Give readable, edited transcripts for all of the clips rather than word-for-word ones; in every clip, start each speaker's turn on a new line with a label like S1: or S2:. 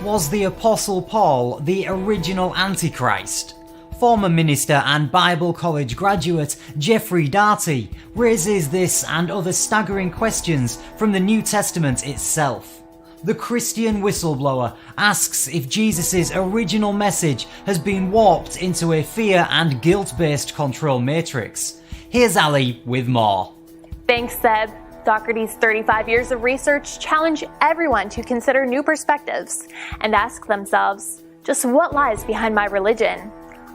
S1: Was the Apostle Paul the original Antichrist? Former minister and Bible college graduate Jeffrey Daugherty raises this and other staggering questions from the New Testament itself. The Christian Whistleblower asks if Jesus' original message has been warped into a fear and guilt-based control matrix. Here's Ali with more.
S2: Thanks, Seb. Daugherty's 35 years of research challenge everyone to consider new perspectives and ask themselves, just what lies behind my religion?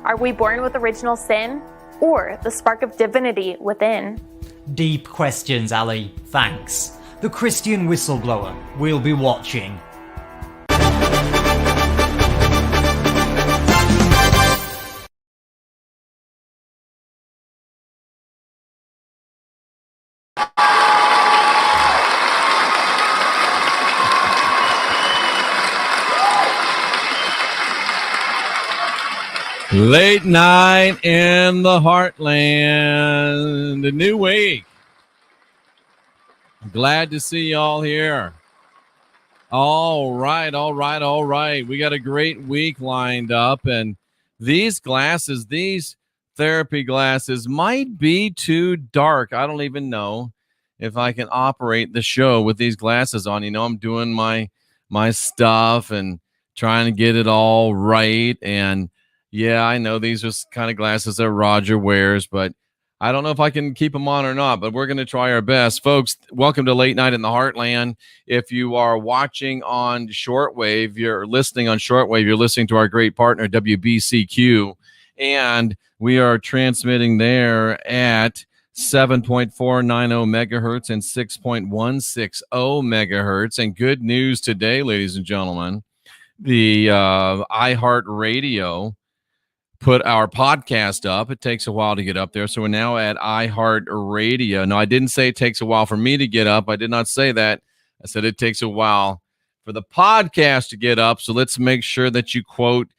S2: Are we born with original sin or the spark of divinity within?
S1: Deep questions, Ali. Thanks. The Christian Whistleblower. We'll be watching.
S3: Late night in the heartland, a new week. Glad to see y'all here. All right. We got a great week lined up, and these therapy glasses might be too dark. I don't even know if I can operate the show with these glasses on. You know, I'm doing my stuff and trying to get it all right, and yeah, I know these are kind of glasses that Roger wears, but I don't know if I can keep them on or not, but we're going to try our best. Folks, welcome to Late Night in the Heartland. If you are watching on shortwave, you're listening on shortwave, you're listening to our great partner, WBCQ, and we are transmitting there at 7.490 megahertz and 6.160 megahertz. And good news today, ladies and gentlemen, the iHeartRadio put our podcast up. It takes a while to get up there. So we're now at iHeartRadio. No, I didn't say it takes a while for me to get up. I did not say that. I said it takes a while for the podcast to get up. So let's make sure that you quote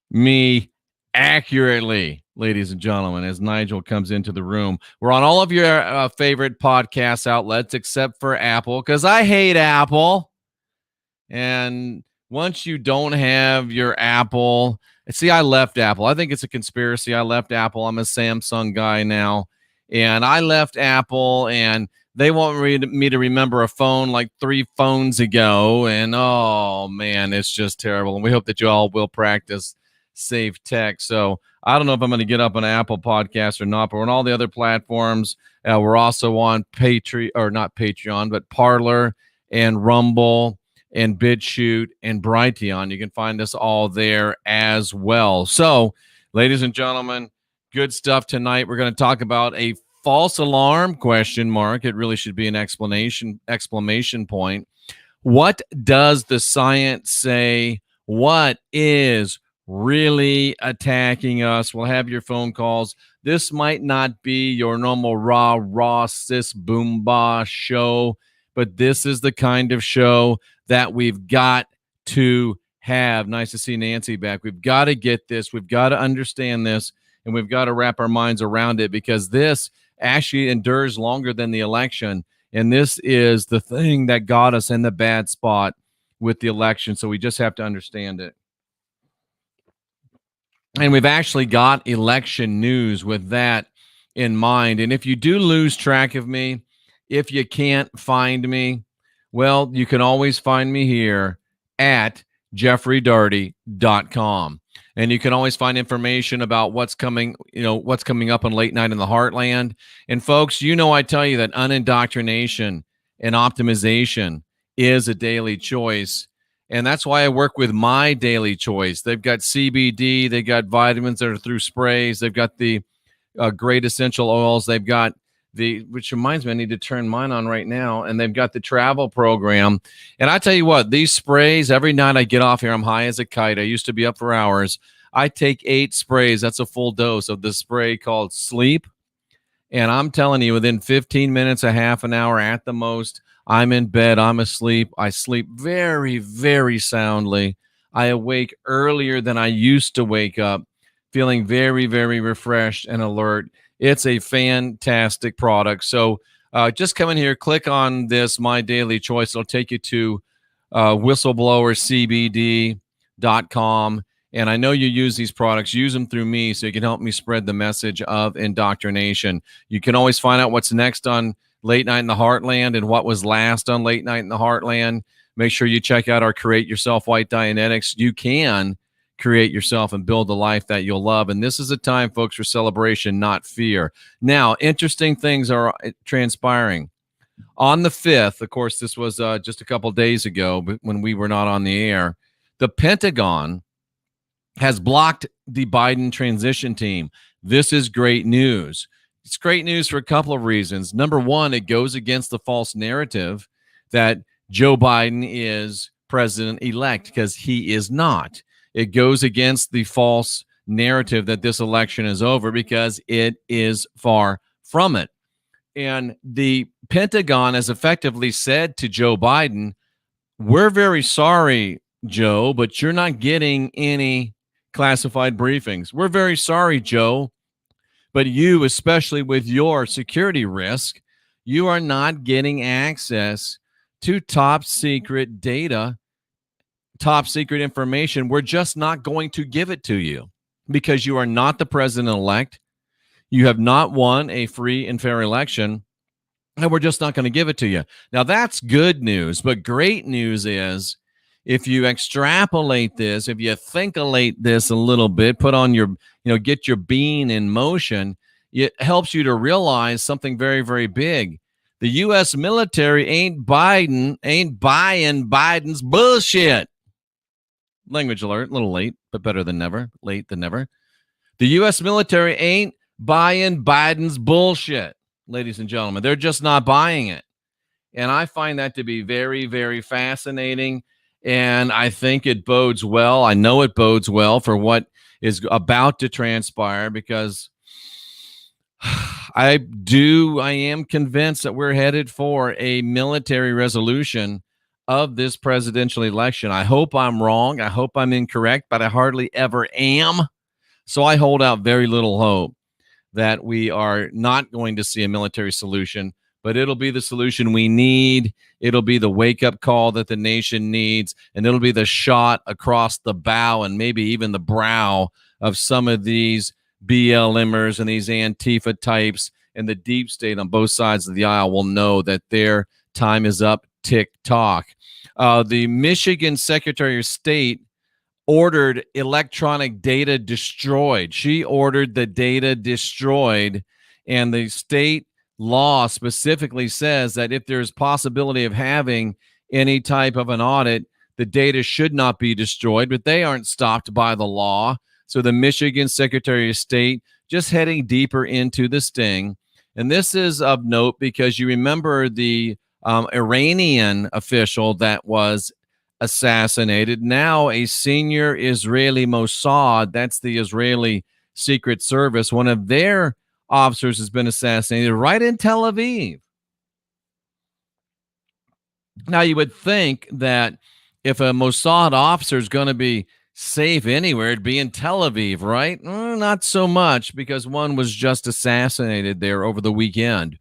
S3: me accurately, ladies and gentlemen, as Nigel comes into the room. We're on all of your favorite podcast outlets except for Apple, because I hate Apple. And once you don't have your Apple, see, I left Apple. I think it's a conspiracy. I left Apple. I'm a Samsung guy now. And I left Apple, and they want me to remember a phone like 3 phones ago. And, oh, man, it's just terrible. And we hope that you all will practice safe tech. So I don't know if I'm going to get up on Apple Podcasts or not, but we're on all the other platforms. We're also on Patreon, but Parler and Rumble and BitChute and Brighteon. You can find us all there as well. So, ladies and gentlemen, good stuff tonight. We're going to talk about a false alarm ? It really should be an exclamation point. What does the science say? What is really attacking us? We'll have your phone calls. This might not be your normal rah, sis, boom, bah show, but this is the kind of show that we've got to have. Nice to see Nancy back. We've got to get this. We've got to understand this, and we've got to wrap our minds around it, because this actually endures longer than the election, and this is the thing that got us in the bad spot with the election, so we just have to understand it. And we've actually got election news with that in mind, and if you do lose track of me, if you can't find me, well, you can always find me here at jeffreydaugherty.com. And you can always find information about what's coming up on Late Night in the Heartland. And folks, I tell you that unindoctrination and optimization is a daily choice. And that's why I work with My Daily Choice. They've got CBD, they've got vitamins that are through sprays, they've got the great essential oils, they've got which reminds me, I need to turn mine on right now. And they've got the travel program. And I tell you what, these sprays, every night I get off here, I'm high as a kite. I used to be up for hours. I take 8 sprays. That's a full dose of the spray called Sleep. And I'm telling you, within 15 minutes, a half an hour at the most, I'm in bed. I'm asleep. I sleep very, very soundly. I awake earlier than I used to wake up, feeling very, very refreshed and alert. It's a fantastic product. So just come in here, click on this My Daily Choice. It'll take you to whistleblowercbd.com. And I know you use these products. Use them through me so you can help me spread the message of indoctrination. You can always find out what's next on Late Night in the Heartland and what was last on Late Night in the Heartland. Make sure you check out our Create Yourself White Dianetics. You can create yourself and build the life that you'll love. And this is a time, folks, for celebration, not fear. Now, interesting things are transpiring. On the 5th, of course, this was just a couple days ago, but when we were not on the air, the Pentagon has blocked the Biden transition team. This is great news. It's great news for a couple of reasons. Number one, it goes against the false narrative that Joe Biden is president-elect, because he is not. It goes against the false narrative that this election is over, because it is far from it. And the Pentagon has effectively said to Joe Biden, we're very sorry, Joe, but you're not getting any classified briefings. We're very sorry, Joe, but you, especially with your security risk, you are not getting access to top secret data, top secret information. We're just not going to give it to you because you are not the president-elect. You have not won a free and fair election, and we're just not going to give it to you. Now, that's good news, but great news is if you extrapolate this, if you thinkalate this a little bit, put on your, get your being in motion, it helps you to realize something very, very big. The U.S. military ain't buying Biden's bullshit. Language alert, a little late, but better than never. Late than never. The U.S. military ain't buying Biden's bullshit, ladies and gentlemen. They're just not buying it. And I find that to be very, very fascinating. And I think it bodes well. I know it bodes well for what is about to transpire, because I am convinced that we're headed for a military resolution of this presidential election. I hope I'm wrong. I hope I'm incorrect, but I hardly ever am. So I hold out very little hope that we are not going to see a military solution, but it'll be the solution we need. It'll be the wake-up call that the nation needs, and it'll be the shot across the bow and maybe even the brow of some of these BLMers and these Antifa types, and the deep state on both sides of the aisle will know that their time is up. Tick-tock. The Michigan Secretary of State ordered electronic data destroyed. She ordered the data destroyed, and the state law specifically says that if there's possibility of having any type of an audit, the data should not be destroyed, but they aren't stopped by the law. So the Michigan Secretary of State just heading deeper into the sting. And this is of note because you remember the Iranian official that was assassinated. Now a senior Israeli Mossad, that's the Israeli Secret Service, one of their officers has been assassinated right in Tel Aviv. Now you would think that if a Mossad officer is going to be safe anywhere, it'd be in Tel Aviv, right? Not so much, because one was just assassinated there over the weekend.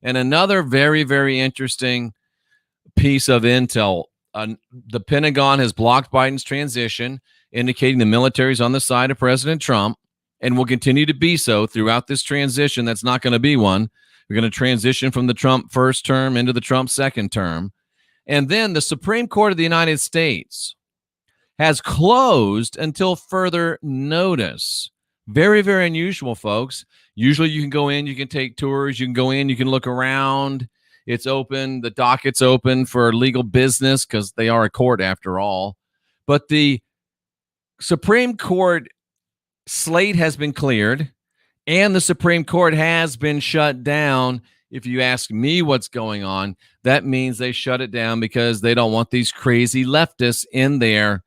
S3: And another very, very interesting piece of intel, the Pentagon has blocked Biden's transition, indicating the military is on the side of President Trump and will continue to be so throughout this transition. That's not going to be one. We're going to transition from the Trump first term into the Trump second term. And then the Supreme Court of the United States has closed until further notice. Very, very unusual, folks. Usually you can go in, you can take tours, you can go in, you can look around. It's open. The docket's open for legal business because they are a court after all. But the Supreme Court slate has been cleared and the Supreme Court has been shut down. If you ask me what's going on, that means they shut it down because they don't want these crazy leftists in there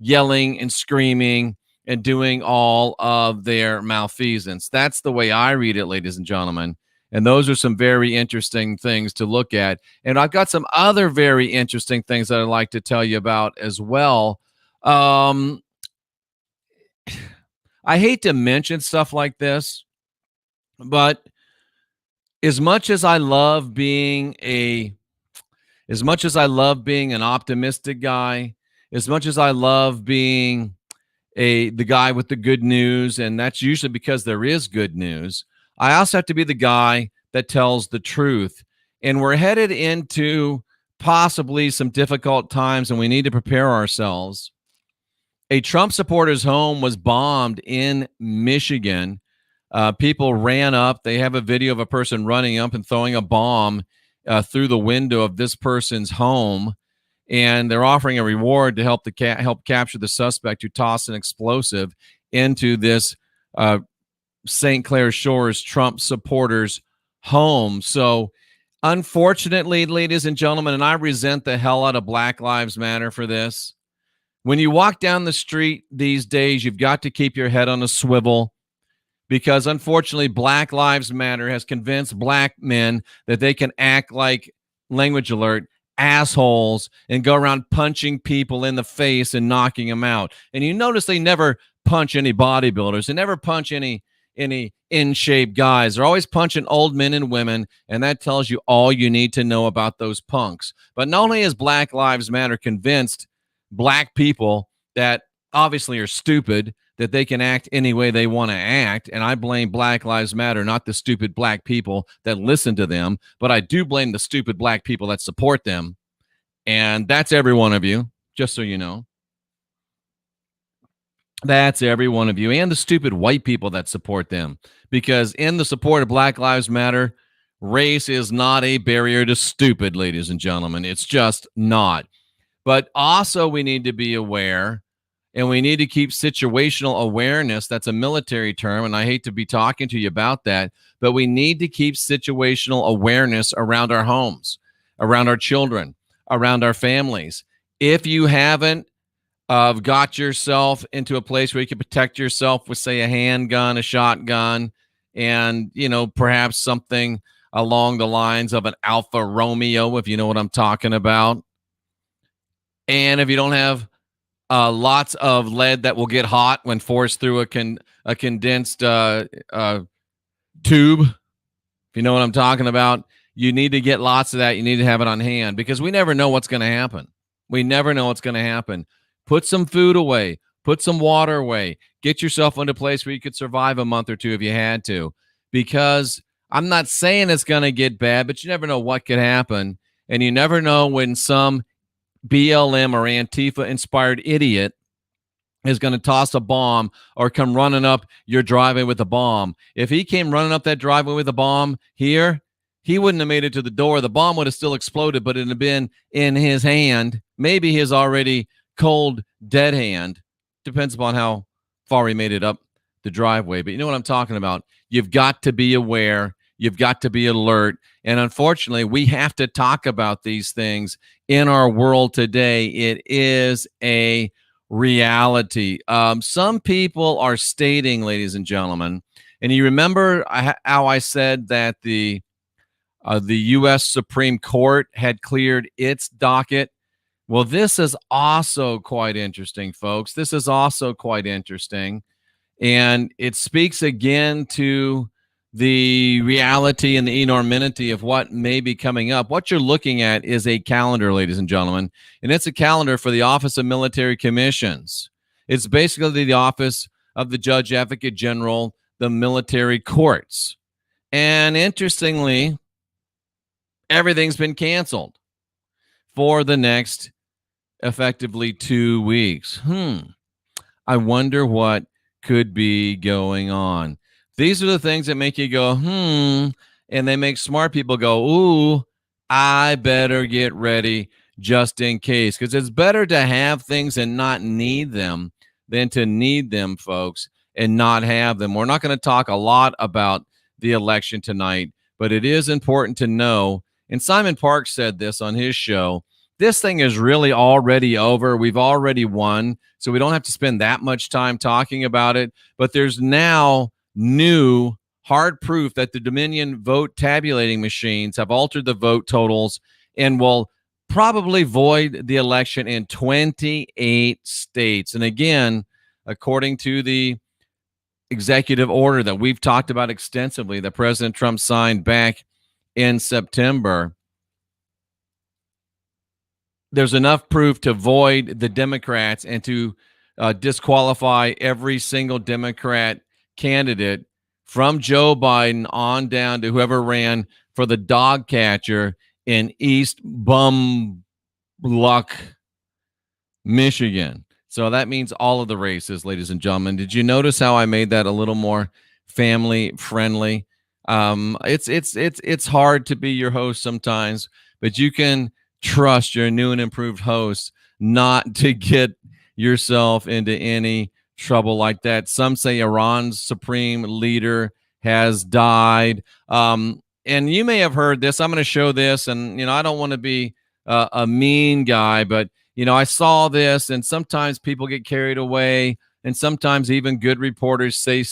S3: yelling and screaming and doing all of their malfeasance. That's the way I read it, ladies and gentlemen. And those are some very interesting things to look at. And I've got some other very interesting things that I'd like to tell you about as well. I hate to mention stuff like this, but as much as I love being a As much as I love being an optimistic guy, as much as I love being the guy with the good news, and that's usually because there is good news, I also have to be the guy that tells the truth. And we're headed into possibly some difficult times, and we need to prepare ourselves. A Trump supporter's home was bombed in Michigan. People ran up. They have a video of a person running up and throwing a bomb through the window of this person's home, and they're offering a reward to help help capture the suspect who tossed an explosive into this St. Clair Shores Trump supporters' home. So, unfortunately, ladies and gentlemen, and I resent the hell out of Black Lives Matter for this. When you walk down the street these days, you've got to keep your head on a swivel, because unfortunately, Black Lives Matter has convinced black men that they can act like, language alert, assholes and go around punching people in the face and knocking them out. And you notice they never punch any bodybuilders. They never punch any in-shape guys. They're always punching old men and women, and that tells you all you need to know about those punks. But not only has Black Lives Matter convinced black people that obviously are stupid, that they can act any way they want to act, and I blame Black Lives Matter, not the stupid black people that listen to them, but I do blame the stupid black people that support them, and that's every one of you, just so you know. That's every one of you, and the stupid white people that support them, because in the support of Black Lives Matter, race is not a barrier to stupid, ladies and gentlemen. It's just not. But also we need to be aware, and we need to keep situational awareness. That's a military term, and I hate to be talking to you about that, but we need to keep situational awareness around our homes, around our children, around our families. If you haven't got yourself into a place where you can protect yourself with, say, a handgun, a shotgun, and, you know, perhaps something along the lines of an Alfa Romeo, if you know what I'm talking about. And if you don't have lots of lead that will get hot when forced through a condensed tube, if you know what I'm talking about, you need to get lots of that. You need to have it on hand, because we never know what's going to happen. We never know what's going to happen. Put some food away. Put some water away. Get yourself into a place where you could survive a month or two if you had to, because I'm not saying it's going to get bad, but you never know what could happen. And you never know when some BLM or Antifa inspired idiot is going to toss a bomb or come running up your driveway with a bomb. If he came running up that driveway with a bomb here, he wouldn't have made it to the door. The bomb would have still exploded, but it would have been in his hand, maybe his already cold, dead hand. Depends upon how far he made it up the driveway. But you know what I'm talking about. You've got to be aware. You've got to be alert. And unfortunately, we have to talk about these things in our world today. It is a reality. Some people are stating, ladies and gentlemen, and you remember how I said that the U.S. Supreme Court had cleared its docket. Well, this is also quite interesting, folks. This is also quite interesting. And it speaks again to the reality and the enormity of what may be coming up. What you're looking at is a calendar, ladies and gentlemen, and it's a calendar for the Office of Military Commissions. It's basically the Office of the Judge Advocate General, the military courts. And interestingly, everything's been canceled for the next effectively 2 weeks. I wonder what could be going on. These are the things that make you go, and they make smart people go, ooh, I better get ready just in case. Because it's better to have things and not need them than to need them, folks, and not have them. We're not going to talk a lot about the election tonight, but it is important to know, and Simon Park said this on his show, this thing is really already over. We've already won, so we don't have to spend that much time talking about it. But there's now new hard proof that the Dominion vote tabulating machines have altered the vote totals and will probably void the election in 28 states. And again, according to the executive order that we've talked about extensively that President Trump signed back in September, there's enough proof to void the Democrats and to disqualify every single Democrat candidate from Joe Biden on down to whoever ran for the dog catcher in East Bumluck, Michigan. So that means all of the races, ladies and gentlemen. Did you notice how I made that a little more family friendly? It's hard to be your host sometimes, but you can trust your new and improved host not to get yourself into any trouble like that. Some say Iran's supreme leader has died. And you may have heard this. I'm going to show this, and I don't want to be a mean guy, but I saw this, and sometimes people get carried away, and sometimes even good reporters say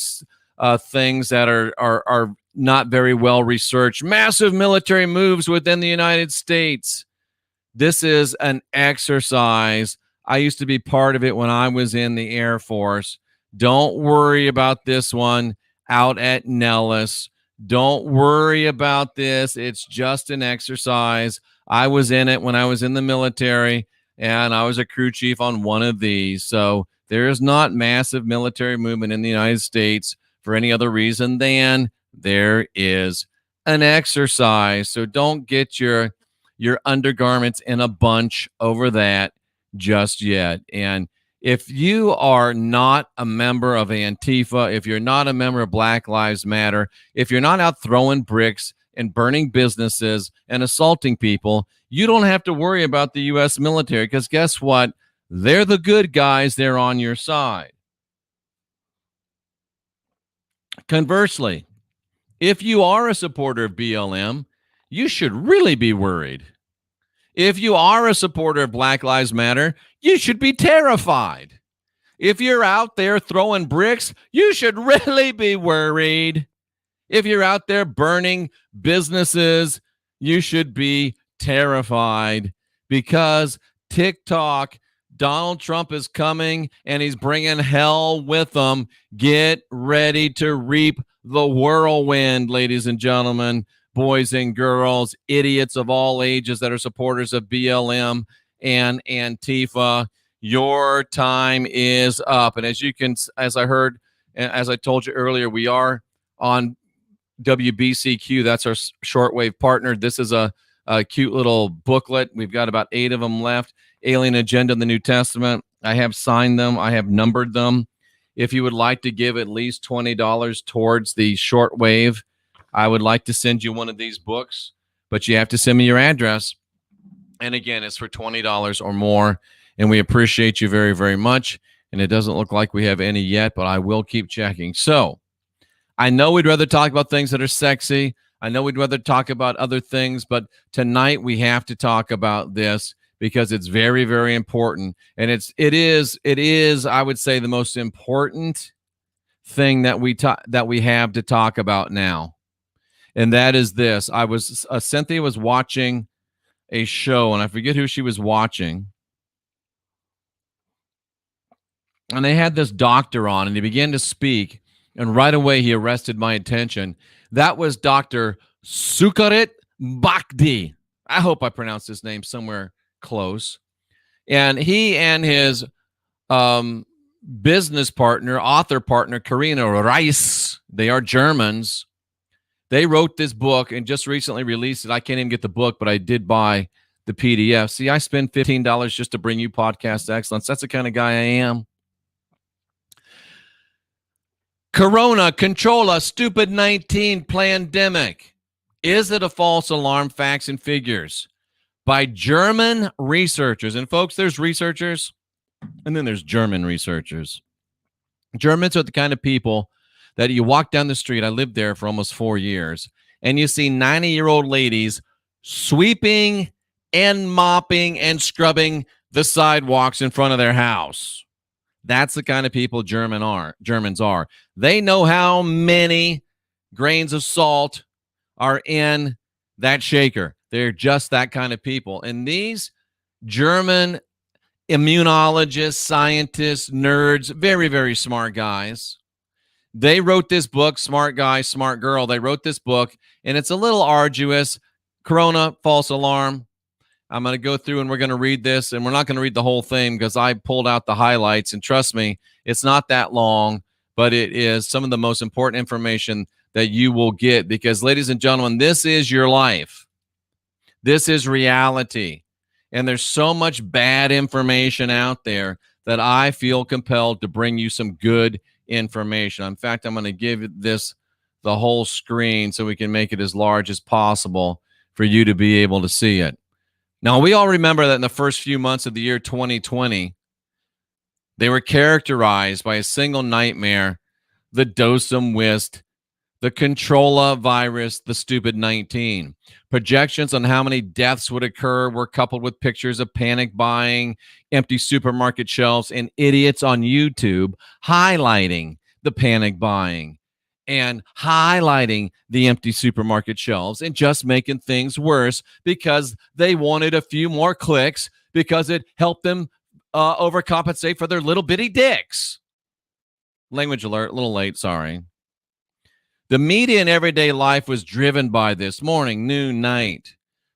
S3: things that are not very well researched. Massive military moves within the United States. This is an exercise. I used to be part of it when I was in the Air Force. Don't worry about this one out at Nellis. Don't worry about this. It's just an exercise. I was in it when I was in the military, and I was a crew chief on one of these. So there is not massive military movement in the United States for any other reason than there is an exercise. So don't get your undergarments in a bunch over that just yet. And if you are not a member of Antifa, if you're not a member of Black Lives Matter, if you're not out throwing bricks and burning businesses and assaulting people, you don't have to worry about the U.S. military, because guess what? They're the good guys. They're on your side. Conversely, if you are a supporter of BLM, you should really be worried. If you are a supporter of Black Lives Matter, you should be terrified. If you're out there throwing bricks, you should really be worried. If you're out there burning businesses, you should be terrified, because TikTok, Donald Trump is coming and he's bringing hell with him. Get ready to reap the whirlwind, ladies and gentlemen, boys and girls, idiots of all ages that are supporters of BLM and Antifa. Your time is up. And as I told you earlier, we are on WBCQ. That's our shortwave partner. This is a cute little booklet. We've got about 8 of them left. Alien Agenda in the New Testament. I have signed them. I have numbered them. If you would like to give at least $20 towards the shortwave, I would like to send you one of these books, but you have to send me your address. And again, it's for $20 or more. And we appreciate you very, very much. And it doesn't look like we have any yet, but I will keep checking. So I know we'd rather talk about things that are sexy. I know we'd rather talk about other things, but tonight we have to talk about this because it's very, very important. And it is, I would say, the most important thing that we have to talk about now. And that is this. Cynthia was watching a show, and I forget who she was watching. And they had this doctor on, and he began to speak, and right away he arrested my attention. That was Dr. Sukarit Bhakdi. I hope I pronounced his name somewhere close. And he and his business partner, author partner, Karina Reiss, they are Germans. They wrote this book and just recently released it. I can't even get the book, but I did buy the PDF. See, I spend $15 just to bring you podcast excellence. That's the kind of guy I am. Corona, control a stupid 19 pandemic. Is it a false alarm? Facts and figures by German researchers. And folks, there's researchers and then there's German researchers. Germans are the kind of people that you walk down the street. I lived there for almost 4 years, and you see 90-year-old ladies sweeping and mopping and scrubbing the sidewalks in front of their house. That's the kind of people Germans are. They know how many grains of salt are in that shaker. They're just that kind of people. And these German immunologists, scientists, nerds, very, very smart guys, they wrote this book, Smart Guy, Smart Girl. They wrote this book, and it's a little arduous. Corona, false alarm. I'm going to go through and we're going to read this, and we're not going to read the whole thing because I pulled out the highlights, and trust me, it's not that long, but it is some of the most important information that you will get because, ladies and gentlemen, this is your life. This is reality. And there's so much bad information out there that I feel compelled to bring you some good information. In fact, I'm going to give this the whole screen so we can make it as large as possible for you to be able to see it. Now, we all remember that in the first few months of the year 2020, they were characterized by a single nightmare, the dosum whist, the Controlla virus, the stupid 19. Projections on how many deaths would occur were coupled with pictures of panic buying, empty supermarket shelves, and idiots on YouTube highlighting the panic buying and highlighting the empty supermarket shelves and just making things worse because they wanted a few more clicks because it helped them overcompensate for their little bitty dicks. Language alert, a little late, sorry. The media in everyday life was driven by this morning, noon, night,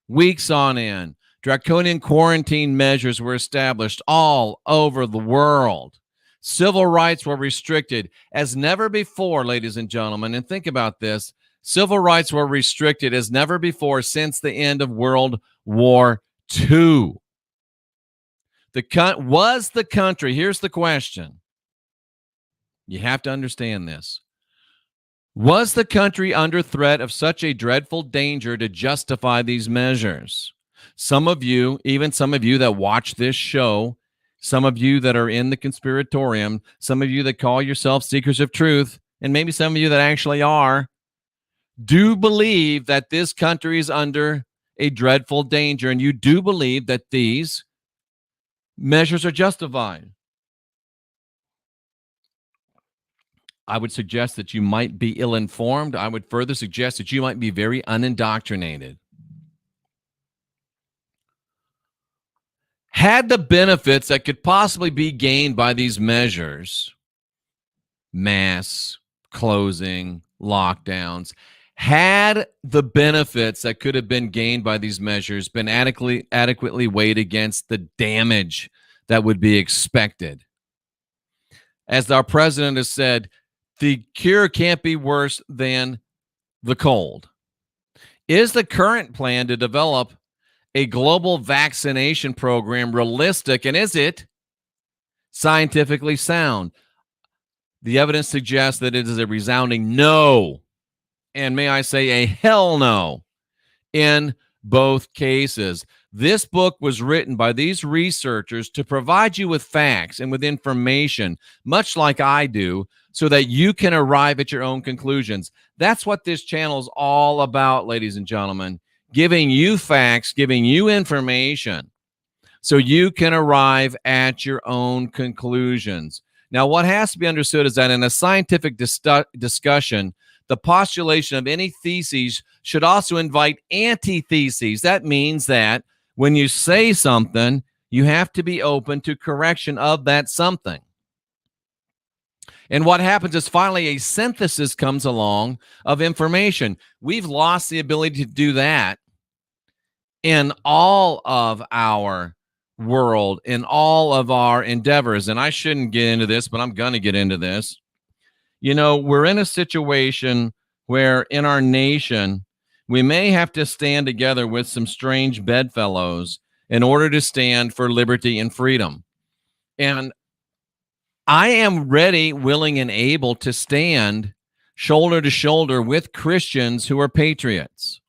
S3: weeks on end. Draconian quarantine measures were established all over the world. Civil rights were restricted as never before, ladies and gentlemen. And think about this. Civil rights were restricted as never before since the end of World War II. Was the country, here's the question. You have to understand this. Was the country under threat of such a dreadful danger to justify these measures? Some of you, even some of you that watch this show, some of you that are in the conspiratorium, some of you that call yourselves seekers of truth, and maybe some of you that actually are, do believe that this country is under a dreadful danger, and you do believe that these measures are justified. I would suggest that you might be ill-informed. I would further suggest that you might be very unindoctrinated. Had the benefits that could possibly be gained by these measures, mass closing, lockdowns, had the benefits that could have been gained by these measures been adequately weighed against the damage that would be expected? As our president has said, the cure can't be worse than the cold. Is the current plan to develop a global vaccination program realistic, and is it scientifically sound? The evidence suggests that it is a resounding no, and may I say a hell no, in both cases. This book was written by these researchers to provide you with facts and with information, much like I do, so that you can arrive at your own conclusions. That's what this channel is all about, ladies and gentlemen, giving you facts, giving you information, so you can arrive at your own conclusions. Now, what has to be understood is that in a scientific discussion, the postulation of any theses should also invite antitheses. That means that when you say something, you have to be open to correction of that something. And what happens is finally a synthesis comes along of information. We've lost the ability to do that in all of our world, in all of our endeavors. And I shouldn't get into this, but I'm going to get into this. You know, we're in a situation where in our nation, we may have to stand together with some strange bedfellows in order to stand for liberty and freedom. And I am ready, willing, and able to stand shoulder to shoulder with Christians who are patriots.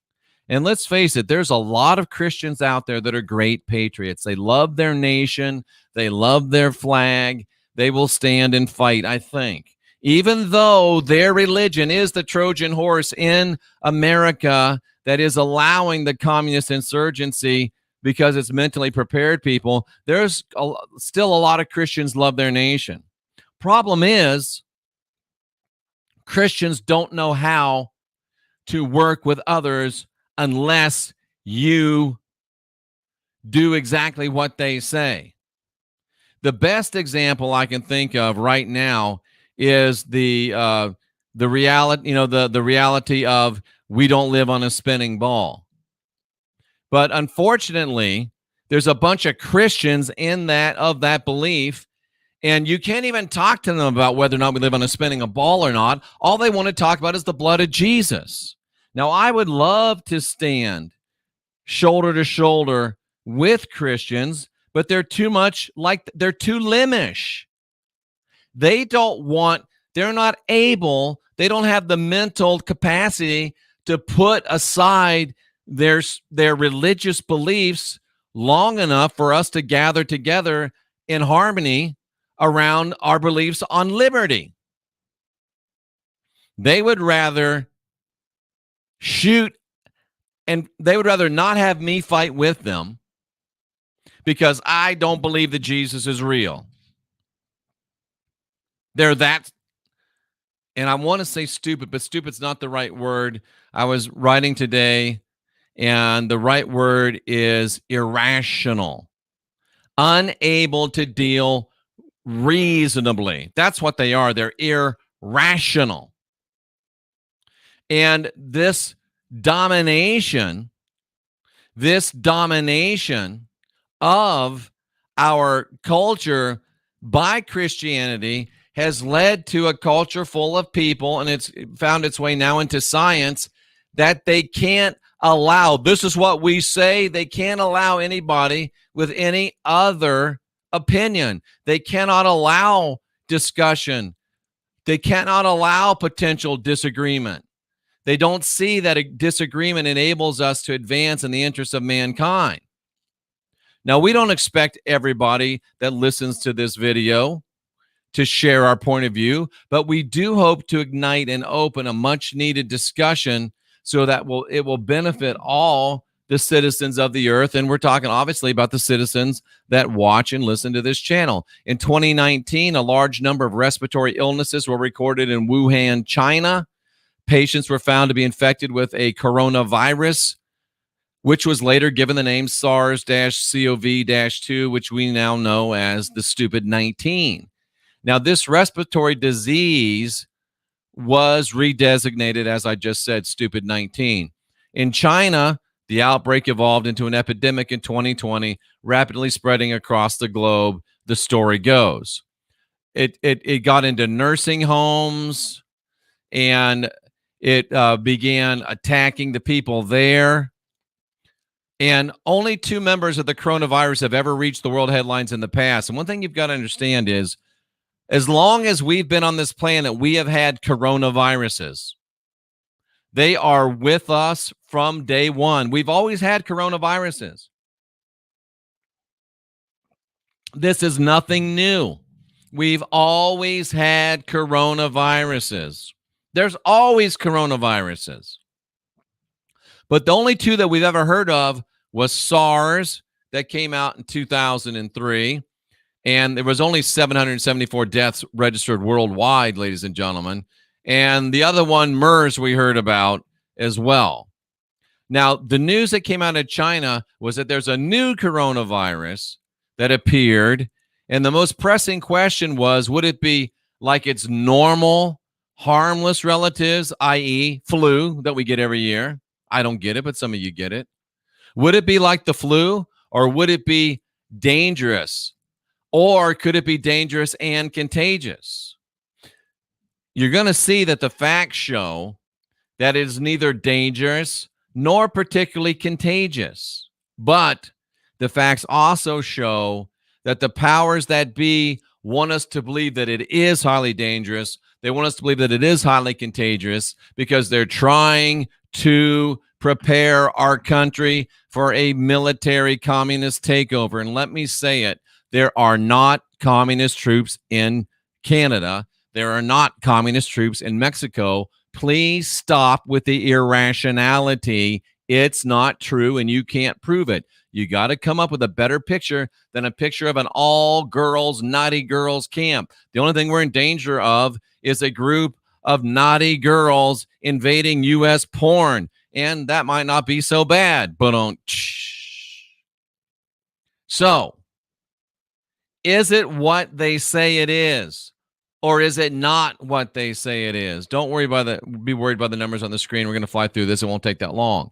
S3: And let's face it, there's a lot of Christians out there that are great patriots. They love their nation. They love their flag. They will stand and fight, I think. Even though their religion is the Trojan horse in America that is allowing the communist insurgency because it's mentally prepared people, there's still a lot of Christians love their nation. Problem is, Christians don't know how to work with others unless you do exactly what they say. The best example I can think of right now is the reality, the reality of we don't live on a spinning ball. But unfortunately, There's a bunch of Christians in that belief, and you can't even talk to them about whether or not we live on a spinning a ball or not. All they want to talk about is the blood of Jesus. Now, I would love to stand shoulder to shoulder with Christians, but they're too limish. They don't have the mental capacity to put aside their religious beliefs long enough for us to gather together in harmony around our beliefs on liberty. They would rather shoot, and they would rather not have me fight with them because I don't believe that Jesus is real. They're that, and I want to say stupid, but stupid's not the right word. I was writing today, and the right word is irrational, unable to deal reasonably. That's what they are. They're irrational. And this domination of our culture by Christianity has led to a culture full of people, and it's found its way now into science, that they can't allow, this is what we say, they can't allow anybody with any other opinion. They cannot allow discussion. They cannot allow potential disagreement. They don't see that a disagreement enables us to advance in the interests of mankind. Now, we don't expect everybody that listens to this video to share our point of view, but we do hope to ignite and open a much-needed discussion so that it will benefit all the citizens of the earth. And we're talking obviously about the citizens that watch and listen to this channel. In 2019, a large number of respiratory illnesses were recorded in Wuhan, China. Patients were found to be infected with a coronavirus, which was later given the name SARS-CoV-2, which we now know as the stupid 19. Now, this respiratory disease was redesignated, as I just said, stupid 19. In China, the outbreak evolved into an epidemic in 2020, rapidly spreading across the globe, the story goes. It got into nursing homes, and it began attacking the people there. And only 2 members of the coronavirus have ever reached the world headlines in the past. And one thing you've got to understand is, as long as we've been on this planet, we have had coronaviruses. They are with us from day one. We've always had coronaviruses. This is nothing new. We've always had coronaviruses. There's always coronaviruses. But the only 2 that we've ever heard of was SARS, that came out in 2003. And there was only 774 deaths registered worldwide, ladies and gentlemen. And the other one, MERS, we heard about as well. Now, the news that came out of China was that there's a new coronavirus that appeared. And the most pressing question was, would it be like its normal, harmless relatives, i.e. flu that we get every year? I don't get it, but some of you get it. Would it be like the flu, or would it be dangerous? Or could it be dangerous and contagious? You're going to see that the facts show that it is neither dangerous nor particularly contagious. But the facts also show that the powers that be want us to believe that it is highly dangerous. They want us to believe that it is highly contagious because they're trying to prepare our country for a military communist takeover. And let me say it, there are not communist troops in Canada. There are not communist troops in Mexico. Please stop with the irrationality. It's not true, and you can't prove it. You got to come up with a better picture than a picture of an all-girls, naughty girls camp. The only thing we're in danger of is a group of naughty girls invading U.S. porn, and that might not be so bad. But so, is it what they say it is, or is it not what they say it is? Don't worry be worried by the numbers on the screen. We're going to fly through this. It won't take that long.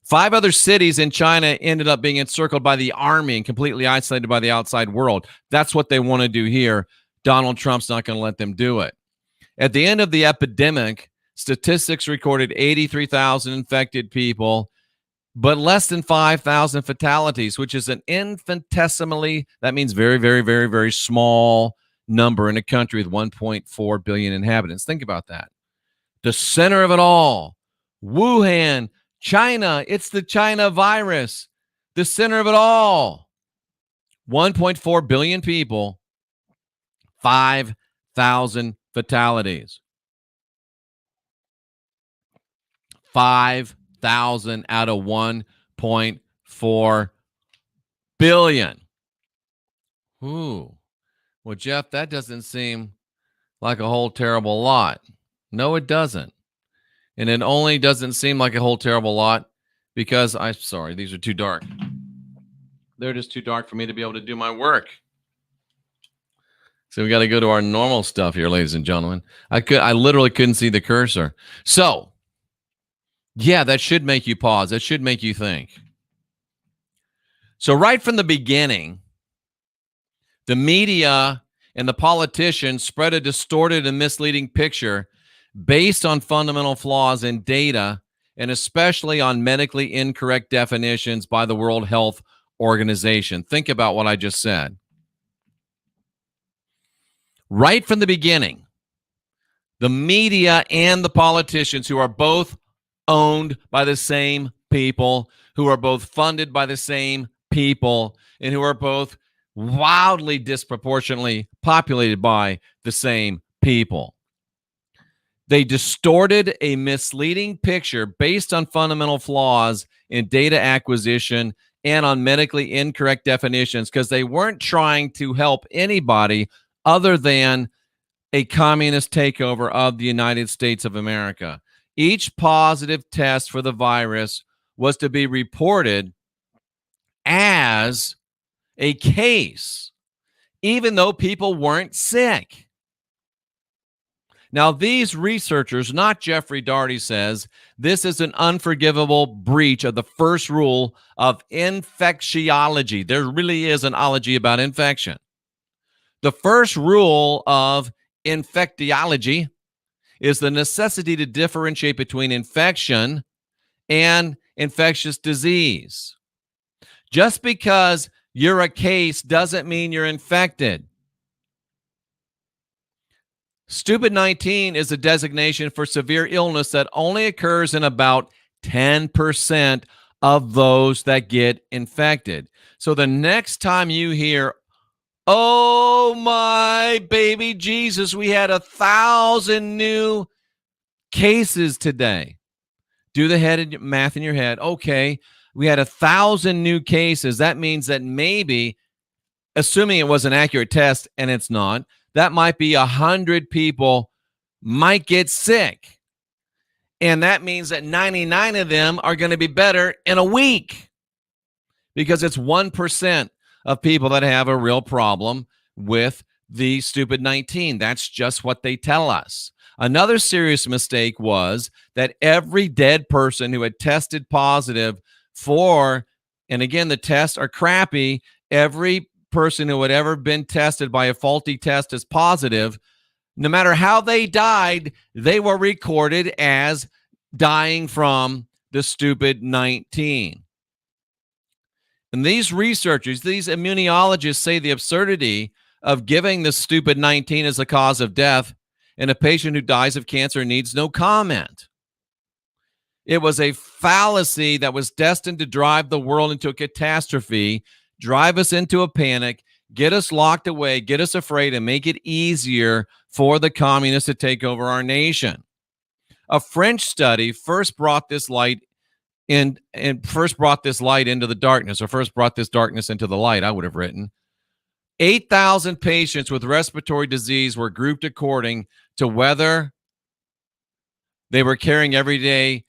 S3: 5 other cities in China ended up being encircled by the army and completely isolated by the outside world. That's what they want to do here. Donald Trump's not going to let them do it. At the end of the epidemic, statistics recorded 83,000 infected people, but less than 5,000 fatalities, which is an infinitesimally, that means very, very, very, very small number in a country with 1.4 billion inhabitants. Think about that. The center of it all, Wuhan, China, it's the China virus, the center of it all. 1.4 billion people, 5,000 fatalities. 5,000 out of 1.4 billion. Ooh. Well, Jeff, that doesn't seem like a whole terrible lot. No, it doesn't. And it only doesn't seem like a whole terrible lot because I'm sorry, these are too dark. They're just too dark for me to be able to do my work. So we got to go to our normal stuff here, ladies and gentlemen. I literally couldn't see the cursor. So, yeah, that should make you pause. That should make you think. So right from the beginning, the media and the politicians spread a distorted and misleading picture based on fundamental flaws in data and especially on medically incorrect definitions by the World Health Organization. Think about what I just said. Right from the beginning, the media and the politicians, who are both owned by the same people, who are both funded by the same people, and who are both wildly disproportionately populated by the same people. They distorted a misleading picture based on fundamental flaws in data acquisition and on medically incorrect definitions because they weren't trying to help anybody other than a communist takeover of the United States of America. Each positive test for the virus was to be reported as a case, even though people weren't sick. Now, these researchers, not Jeffrey Daugherty, says this is an unforgivable breach of the first rule of infectiology. There really is an ology about infection. The first rule of infectiology is the necessity to differentiate between infection and infectious disease. Just because you're a case doesn't mean you're infected. Stupid 19 is a designation for severe illness that only occurs in about 10% of those that get infected. So the next time you hear, oh my baby Jesus, we had 1,000 new cases today. Do the math in your head. Okay, we had 1,000 new cases. That means that maybe, assuming it was an accurate test, and it's not, that might be 100 people might get sick. And that means that 99 of them are going to be better in a week because it's 1% of people that have a real problem with the stupid 19. That's just what they tell us. Another serious mistake was that every dead person who had tested positive for, and again, the tests are crappy, every person who had ever been tested by a faulty test as positive, no matter how they died, they were recorded as dying from the stupid 19. And these researchers, these immunologists say the absurdity of giving the stupid 19 as a cause of death, and a patient who dies of cancer needs no comment. It was a fallacy that was destined to drive the world into a catastrophe, drive us into a panic, get us locked away, get us afraid, and make it easier for the communists to take over our nation. A French study first brought this light into the darkness, or first brought this darkness into the light, I would have written. 8,000 patients with respiratory disease were grouped according to whether they were carrying everyday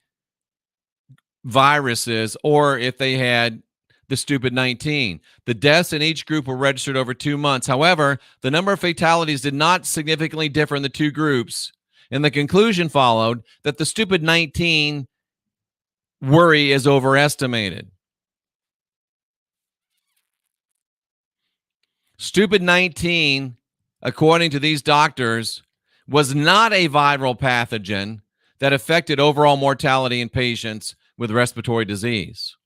S3: viruses or if they had the stupid 19. The deaths in each group were registered over 2 months. However, the number of fatalities did not significantly differ in the two groups, and the conclusion followed that the stupid 19 worry is overestimated. Stupid 19, according to these doctors, was not a viral pathogen that affected overall mortality in patients with respiratory disease.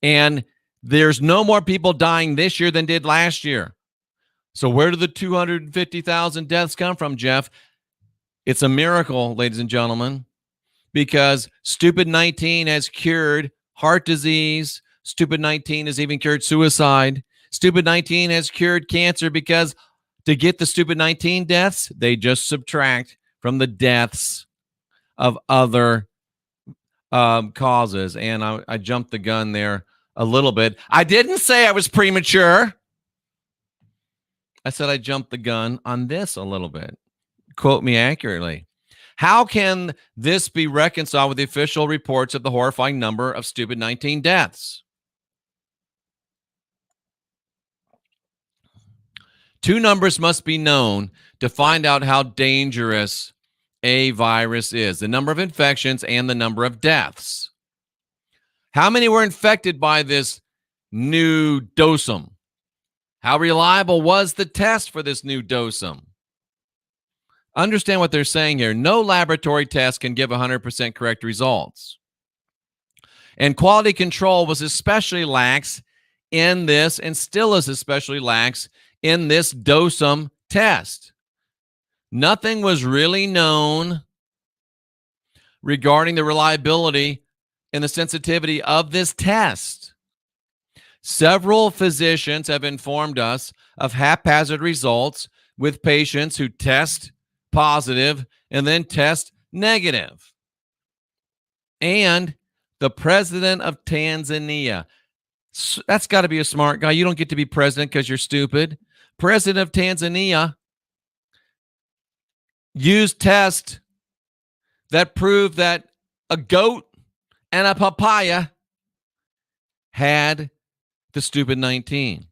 S3: And there's no more people dying this year than did last year. So where do the 250,000 deaths come from, Jeff? It's a miracle, ladies and gentlemen, because stupid 19 has cured heart disease. Stupid 19 has even cured suicide. Stupid 19 has cured cancer, because to get the stupid 19 deaths, they just subtract from the deaths of other causes. And I jumped the gun there a little bit. I didn't say I was premature. I said I jumped the gun on this a little bit. Quote me accurately. How can this be reconciled with the official reports of the horrifying number of stupid 19 deaths? Two numbers must be known to find out how dangerous a virus is: the number of infections and the number of deaths. How many were infected by this new dosum? How reliable was the test for this new dosum? Understand what they're saying here. No laboratory test can give 100% correct results. And quality control was especially lax in this, and still is especially lax in this dosum test. Nothing was really known regarding the reliability and the sensitivity of this test. Several physicians have informed us of haphazard results with patients who test positive and then test negative. And the president of Tanzania, that's got to be a smart guy. You don't get to be president because you're stupid. President of Tanzania used tests that proved that a goat and a papaya had the stupid 19.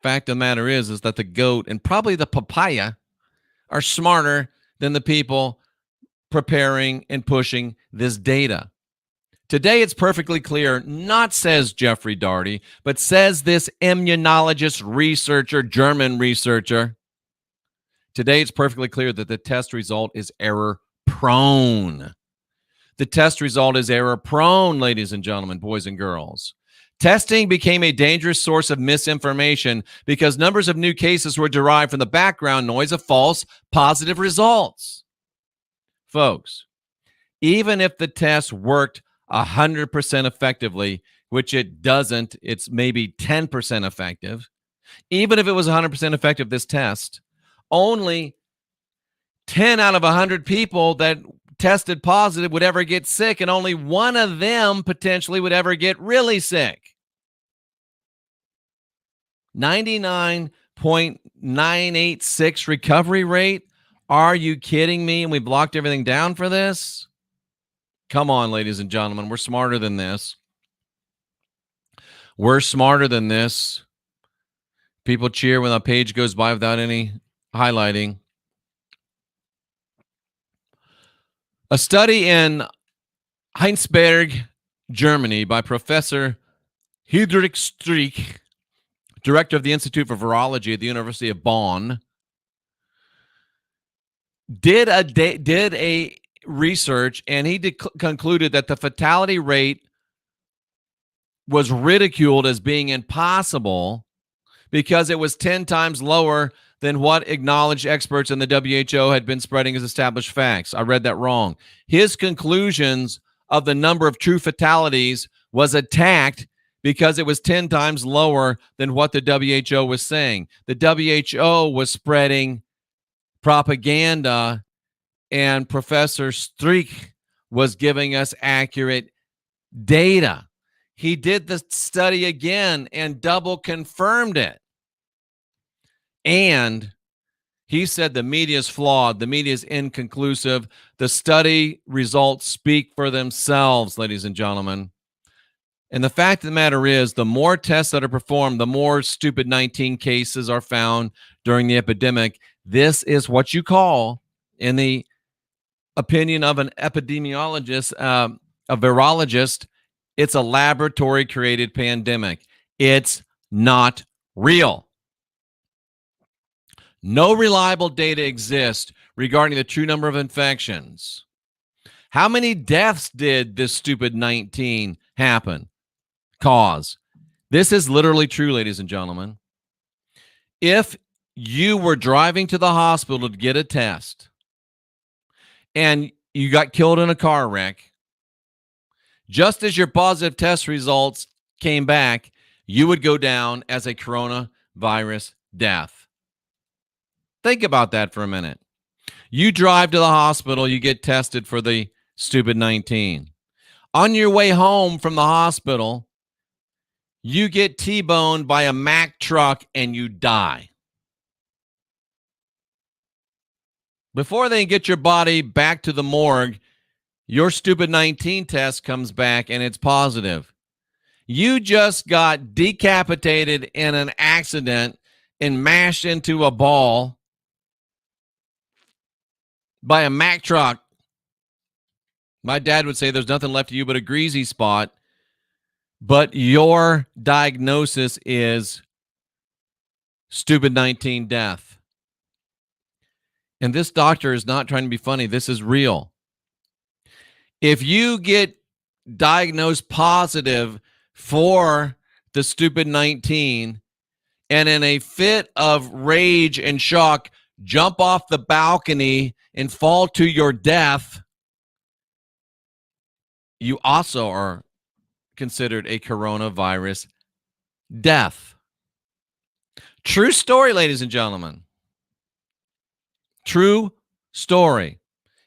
S3: Fact of the matter is that the goat and probably the papaya are smarter than the people preparing and pushing this data. Today, it's perfectly clear, not says Jeffrey Daugherty, but says this immunologist researcher, German researcher. Today, it's perfectly clear that the test result is error prone. The test result is error prone, ladies and gentlemen, boys and girls. Testing became a dangerous source of misinformation because numbers of new cases were derived from the background noise of false positive results. Folks, even if the test worked 100% effectively, which it doesn't, it's maybe 10% effective. Even if it was 100% effective, this test, only 10 out of 100 people that tested positive would ever get sick, and only one of them potentially would ever get really sick. 99.986 recovery rate? Are you kidding me? And we blocked everything down for this? Come on, ladies and gentlemen. We're smarter than this. We're smarter than this. People cheer when a page goes by without any highlighting. A study in Heinsberg, Germany, by Professor Heinrich Streeck, director of the Institute for Virology at the University of Bonn, did a research, and he concluded that the fatality rate was ridiculed as being impossible because it was 10 times lower than what acknowledged experts in the WHO had been spreading as established facts. I read that wrong. His conclusions of the number of true fatalities was attacked because it was 10 times lower than what the WHO was saying. The WHO was spreading propaganda, and Professor Streeck was giving us accurate data. He did the study again and double confirmed it. And he said the media is flawed. The media is inconclusive. The study results speak for themselves, ladies and gentlemen. And the fact of the matter is, the more tests that are performed, the more stupid 19 cases are found during the epidemic. This is what you call, in the opinion of an epidemiologist, a virologist, it's a laboratory created pandemic. It's not real. No reliable data exists regarding the true number of infections. How many deaths did this stupid 19 cause? This is literally true, ladies and gentlemen. If you were driving to the hospital to get a test and you got killed in a car wreck, just as your positive test results came back, you would go down as a coronavirus death. Think about that for a minute. You drive to the hospital, you get tested for the stupid 19. On your way home from the hospital, you get T-boned by a Mack truck and you die. Before they get your body back to the morgue, your stupid 19 test comes back and it's positive. You just got decapitated in an accident and mashed into a ball by a Mack truck. My dad would say there's nothing left of you but a greasy spot, but your diagnosis is stupid 19 death. And this doctor is not trying to be funny. This is real. If you get diagnosed positive for the stupid 19 and in a fit of rage and shock, jump off the balcony and fall to your death, you also are considered a coronavirus death. True story, ladies and gentlemen. True story.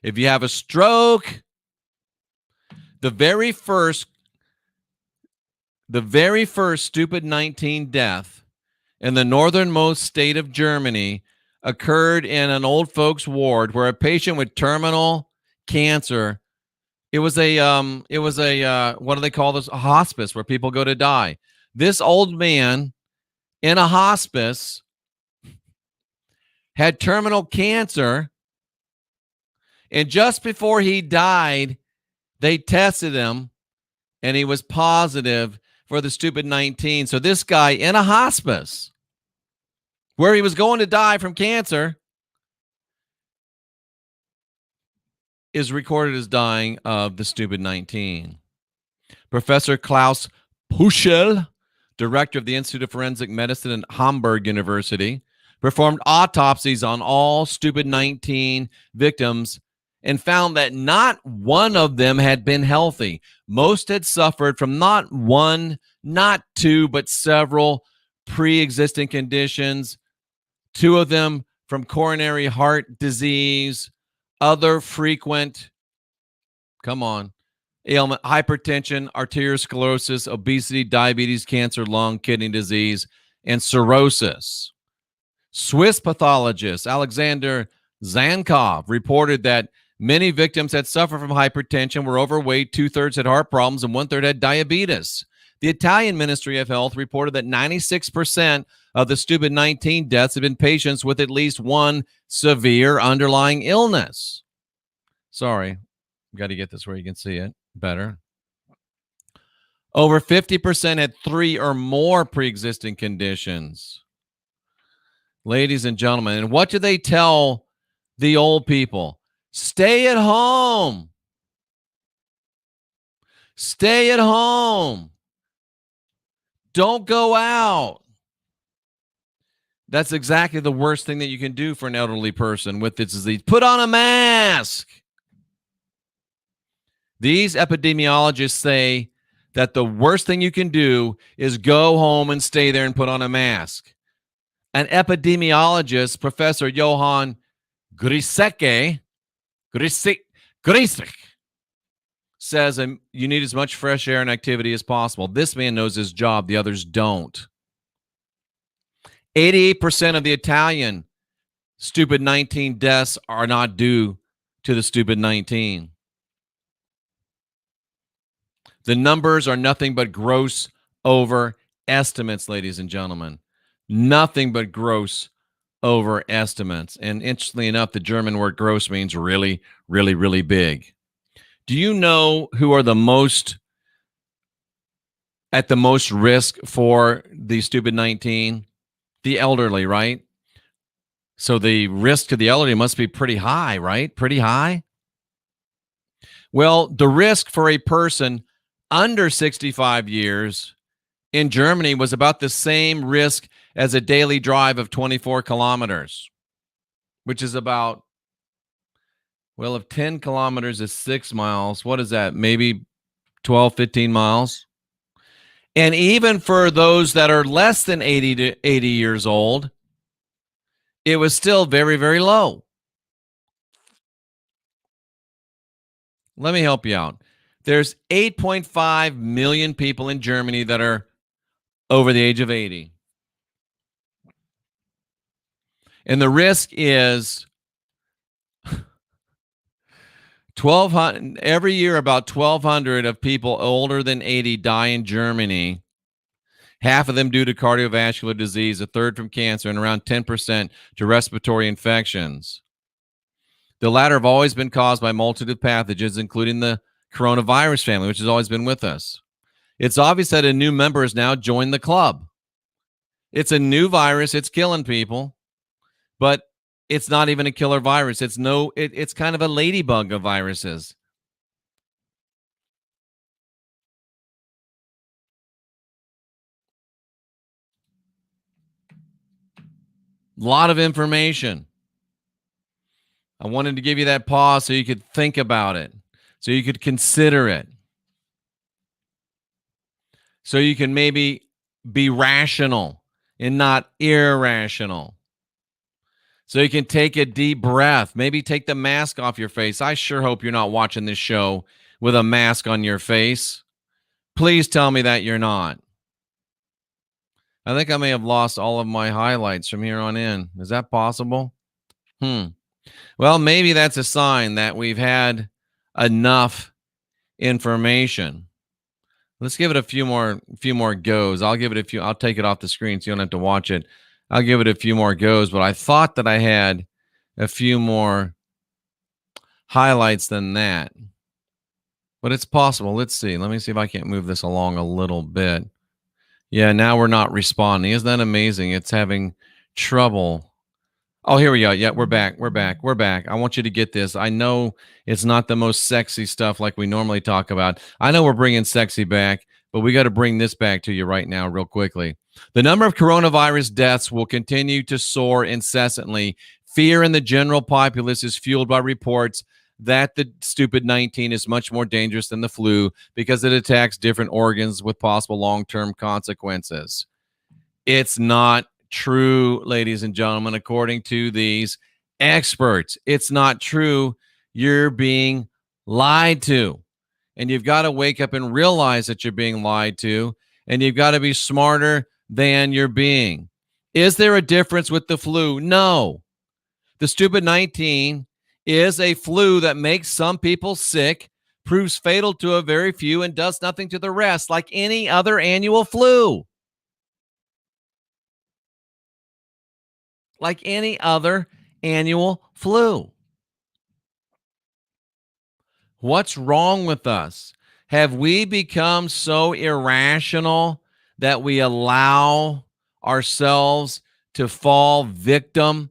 S3: If you have a stroke, the very first stupid 19 death in the northernmost state of Germany occurred in an old folks ward where a patient with terminal cancer, it was a what do they call this? A hospice where people go to die. This old man in a hospice had terminal cancer, and just before he died, they tested him and he was positive for the stupid 19. So this guy in a hospice where he was going to die from cancer is recorded as dying of the stupid 19. Professor Klaus Puschel, director of the Institute of Forensic Medicine at Hamburg University, performed autopsies on all stupid 19 victims and found that not one of them had been healthy. Most had suffered from not one, not two, but several pre-existing conditions. Two of them from coronary heart disease, other frequent, ailment, hypertension, arteriosclerosis, obesity, diabetes, cancer, lung, kidney disease, and cirrhosis. Swiss pathologist Alexander Zankov reported that many victims had suffered from hypertension, were overweight, 2/3 had heart problems, and 1/3 had diabetes. The Italian Ministry of Health reported that 96% of the stupid 19 deaths had been patients with at least one severe underlying illness. Sorry, got to get this where you can see it better. Over 50% had 3 or more pre-existing conditions. Ladies and gentlemen, and what do they tell the old people? Stay at home. Stay at home. Don't go out. That's exactly the worst thing that you can do for an elderly person with this disease. Put on a mask. These epidemiologists say that the worst thing you can do is go home and stay there and put on a mask. An epidemiologist, Professor Johann Grisek, says you need as much fresh air and activity as possible. This man knows his job. The others don't. 88% of the Italian stupid 19 deaths are not due to the stupid 19. The numbers are nothing but gross overestimates, ladies and gentlemen. Nothing but gross overestimates. And interestingly enough, the German word gross means really, really, really big. Do you know who are at the most risk for the stupid 19? The elderly, right? So the risk to the elderly must be pretty high, right? Pretty high. Well, the risk for a person under 65 years in Germany was about the same risk as a daily drive of 24 kilometers, which is about, well, if 10 kilometers is 6 miles, what is that? Maybe 12, 15 miles. And even for those that are less than 80 years old, it was still very, very low. Let me help you out. There's 8.5 million people in Germany that are over the age of 80. And the risk is 1,200 every year. About 1,200 of people older than 80 die in Germany. Half of them due to cardiovascular disease, a third from cancer, and around 10% to respiratory infections. The latter have always been caused by a multitude of pathogens, including the coronavirus family, which has always been with us. It's obvious that a new member has now joined the club. It's a new virus. It's killing people, but it's not even a killer virus. It's kind of a ladybug of viruses. A lot of information. I wanted to give you that pause so you could think about it, so you could consider it, so you can maybe be rational and not irrational. So you can take a deep breath, maybe take the mask off your face. I sure hope you're not watching this show with a mask on your face. Please tell me that you're not. I think I may have lost all of my highlights from here on in. Is that possible? Well, maybe that's a sign that we've had enough information. Let's give it a few more goes. I'll take it off the screen so you don't have to watch it. I'll give it a few more goes, but I thought that I had a few more highlights than that. But it's possible. Let's see. Let me see if I can't move this along a little bit. Yeah, now we're not responding. Isn't that amazing? It's having trouble. Oh, here we go. Yeah, we're back. I want you to get this. I know it's not the most sexy stuff like we normally talk about. I know we're bringing sexy back, but we got to bring this back to you right now real quickly. The number of coronavirus deaths will continue to soar incessantly. Fear in the general populace is fueled by reports that the stupid 19 is much more dangerous than the flu because it attacks different organs with possible long-term consequences. It's not true, ladies and gentlemen, according to these experts. It's not true. You're being lied to. And you've got to wake up and realize that you're being lied to. And you've got to be smarter than you're being. Is there a difference with the flu? No. The stupid 19 is a flu that makes some people sick, proves fatal to a very few, and does nothing to the rest, like any other annual flu. Like any other annual flu. What's wrong with us? Have we become so irrational that we allow ourselves to fall victim?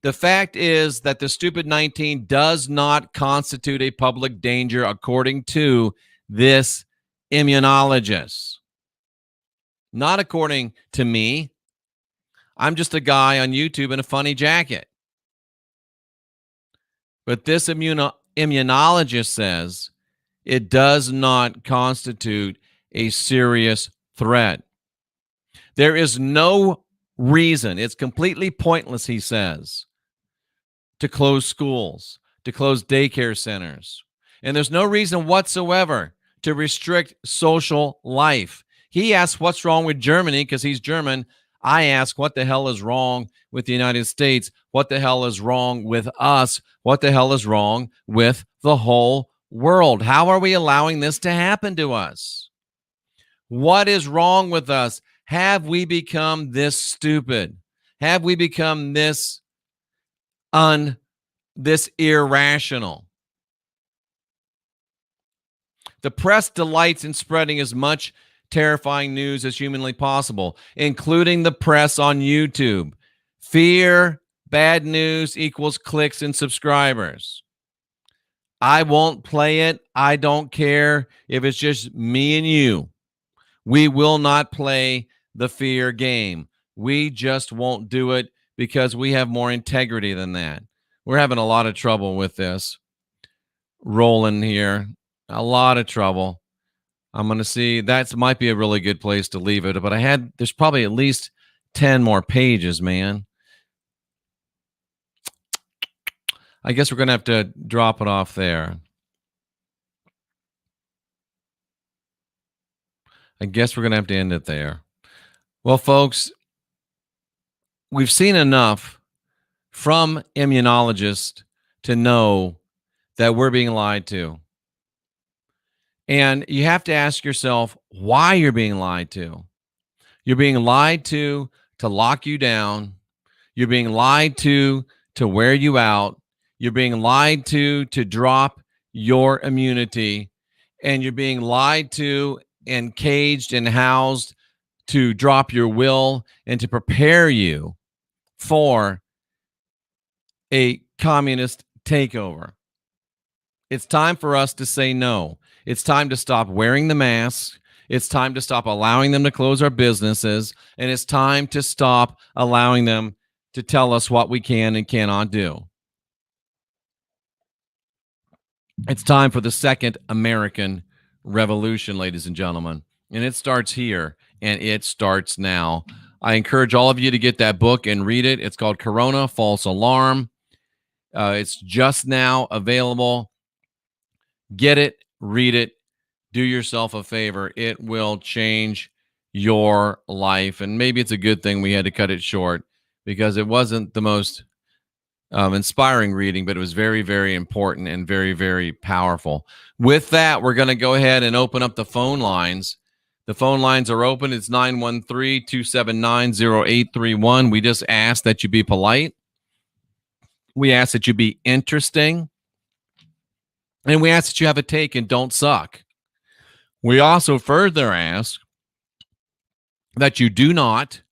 S3: The fact is that the stupid 19 does not constitute a public danger according to this immunologist. Not according to me. I'm just a guy on YouTube in a funny jacket. But this immunologist says it does not constitute a serious threat. There is no reason, it's completely pointless, he says, to close schools, to close daycare centers. And there's no reason whatsoever to restrict social life. He asks what's wrong with Germany because he's German. I ask, what the hell is wrong with the United States? What the hell is wrong with us? What the hell is wrong with the whole world? How are we allowing this to happen to us? What is wrong with us? Have we become this stupid? Have we become this irrational? The press delights in spreading as much terrifying news as humanly possible, including the press on YouTube. Fear, bad news equals clicks and subscribers. I won't play it. I don't care if it's just me and you. We will not play the fear game. We just won't do it because we have more integrity than that. We're having a lot of trouble with this. Rolling here. A lot of trouble. I'm going to see. That might be a really good place to leave it. But there's probably at least 10 more pages, man. I guess we're going to have to drop it off there. I guess we're going to have to end it there. Well, folks, we've seen enough from immunologists to know that we're being lied to. And you have to ask yourself why you're being lied to. You're being lied to lock you down. You're being lied to wear you out. You're being lied to drop your immunity. And you're being lied to and caged and housed to drop your will and to prepare you for a communist takeover. It's time for us to say no. It's time to stop wearing the mask. It's time to stop allowing them to close our businesses. And it's time to stop allowing them to tell us what we can and cannot do. It's time for the second American Revolution, ladies and gentlemen. And it starts here, and it starts now. I encourage all of you to get that book and read it. It's called Corona False Alarm. It's just now available. Get it, read it, do yourself a favor. It will change your life. And maybe it's a good thing we had to cut it short because it wasn't the most inspiring reading, but it was very, very important and very, very powerful. With that, we're going to go ahead and open up the phone lines. The phone lines are open. It's 913-279-0831. We just ask that you be polite. We ask that you be interesting. And we ask that you have a take and don't suck. We also further ask that you do not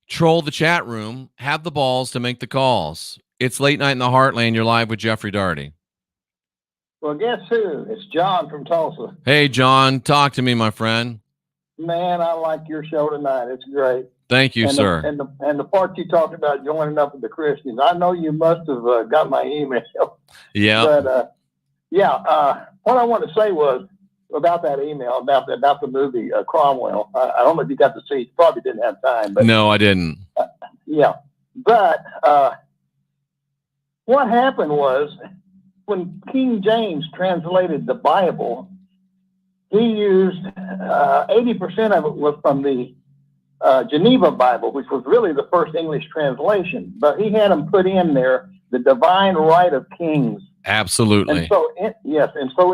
S3: troll the chat room, have the balls to make the calls. It's Late Night in the Heartland. You're live with Jeffrey Daugherty.
S4: Well, guess who? It's John from Tulsa.
S3: Hey, John, talk to me, my friend.
S4: Man, I like your show tonight. It's great.
S3: Thank you, sir.
S4: And the part you talked about joining up with the Christians, I know you must have got my email.
S3: Yeah.
S4: But what I want to say was about that email about the movie Cromwell. I don't know if you got to see it. You probably didn't have time. But
S3: no, I didn't.
S4: Yeah, but what happened was when King James translated the Bible, he used 80% of it was from the Geneva Bible, which was really the first English translation. But he had them put in there the divine right of kings.
S3: Absolutely.
S4: And so,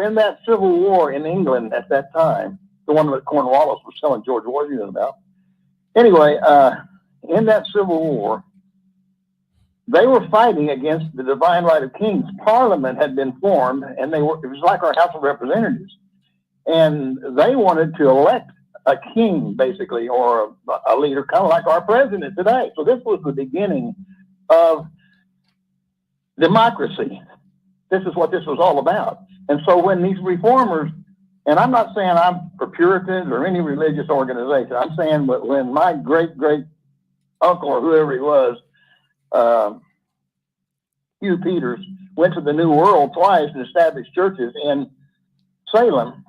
S4: in that Civil War in England at that time, the one that Cornwallis was telling George Washington about. Anyway, in that Civil War, they were fighting against the divine right of kings. Parliament had been formed, and it was like our House of Representatives. And they wanted to elect a king, basically, or a leader, kind of like our president today. So this was the beginning of democracy. This is what this was all about. And so when these reformers, and I'm not saying I'm for Puritans or any religious organization, I'm saying when my great-great uncle or whoever he was, Hugh Peters, went to the New World twice and established churches in Salem,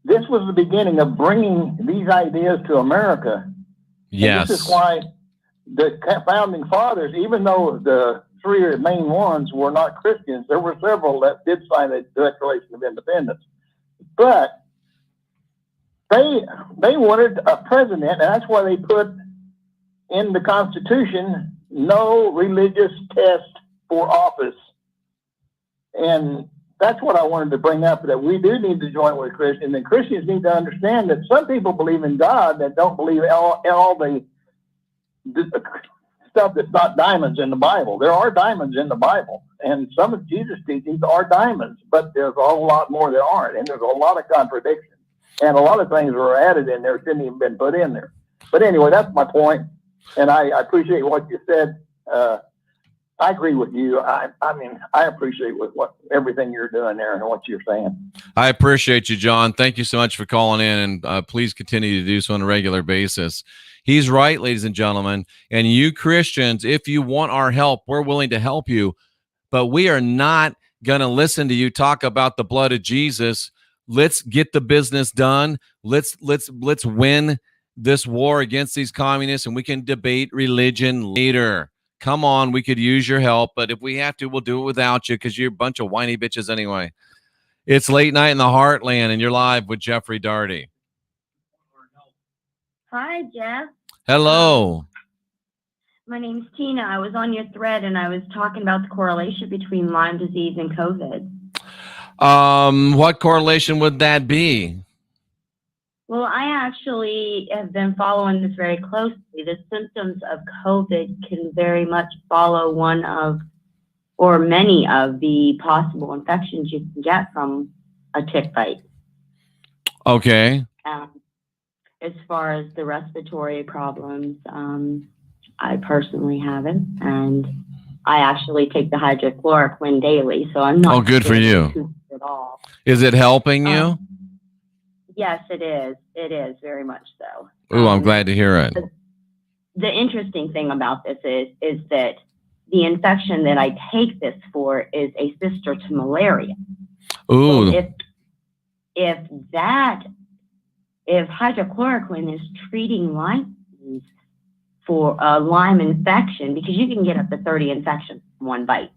S4: this was the beginning of bringing these ideas to America.
S3: Yes.
S4: And this is why the founding fathers, even though the three main ones were not Christians, there were several that did sign the Declaration of Independence. But they wanted a president, and that's why they put in the Constitution no religious test for office. And that's what I wanted to bring up, that we do need to join with Christians, and Christians need to understand that some people believe in God that don't believe all the stuff that's not diamonds in the Bible. There are diamonds in the Bible, and some of Jesus' teachings are diamonds, but there's a whole lot more that aren't, and there's a lot of contradictions, and a lot of things that are added in there shouldn't even been put in there. But anyway, that's my point, and I appreciate what you said. I agree with you. I mean, I appreciate what everything you're doing there and what you're saying.
S3: I appreciate you, John. Thank you so much for calling in, and please continue to do so on a regular basis. He's right, ladies and gentlemen. And you Christians, if you want our help, we're willing to help you, but we are not going to listen to you talk about the blood of Jesus. Let's get the business done. Let's win this war against these communists, and we can debate religion later. Come on, we could use your help, but if we have to, we'll do it without you because you're a bunch of whiny bitches anyway. It's Late Night in the Heartland, and you're live with Jeffrey Daugherty.
S5: Hi, Jeff.
S3: Hello.
S5: My name's Tina. I was on your thread, and I was talking about the correlation between Lyme disease and COVID.
S3: What correlation would that be?
S5: Well, I actually have been following this very closely. The symptoms of COVID can very much follow one of, or many of, the possible infections you can get from a tick bite.
S3: Okay.
S5: As far as the respiratory problems, I personally haven't, and I actually take the hydrochloroquine daily, so I'm not.
S3: Oh, good for you.
S5: At all.
S3: Is it helping you?
S5: Yes, it is. It is very much so.
S3: Oh, I'm glad to hear it.
S5: The interesting thing about this is that the infection that I take this for is a sister to malaria.
S3: Ooh.
S5: So if hydrochloroquine is treating Lyme disease for a Lyme infection, because you can get up to 30 infections from one bite.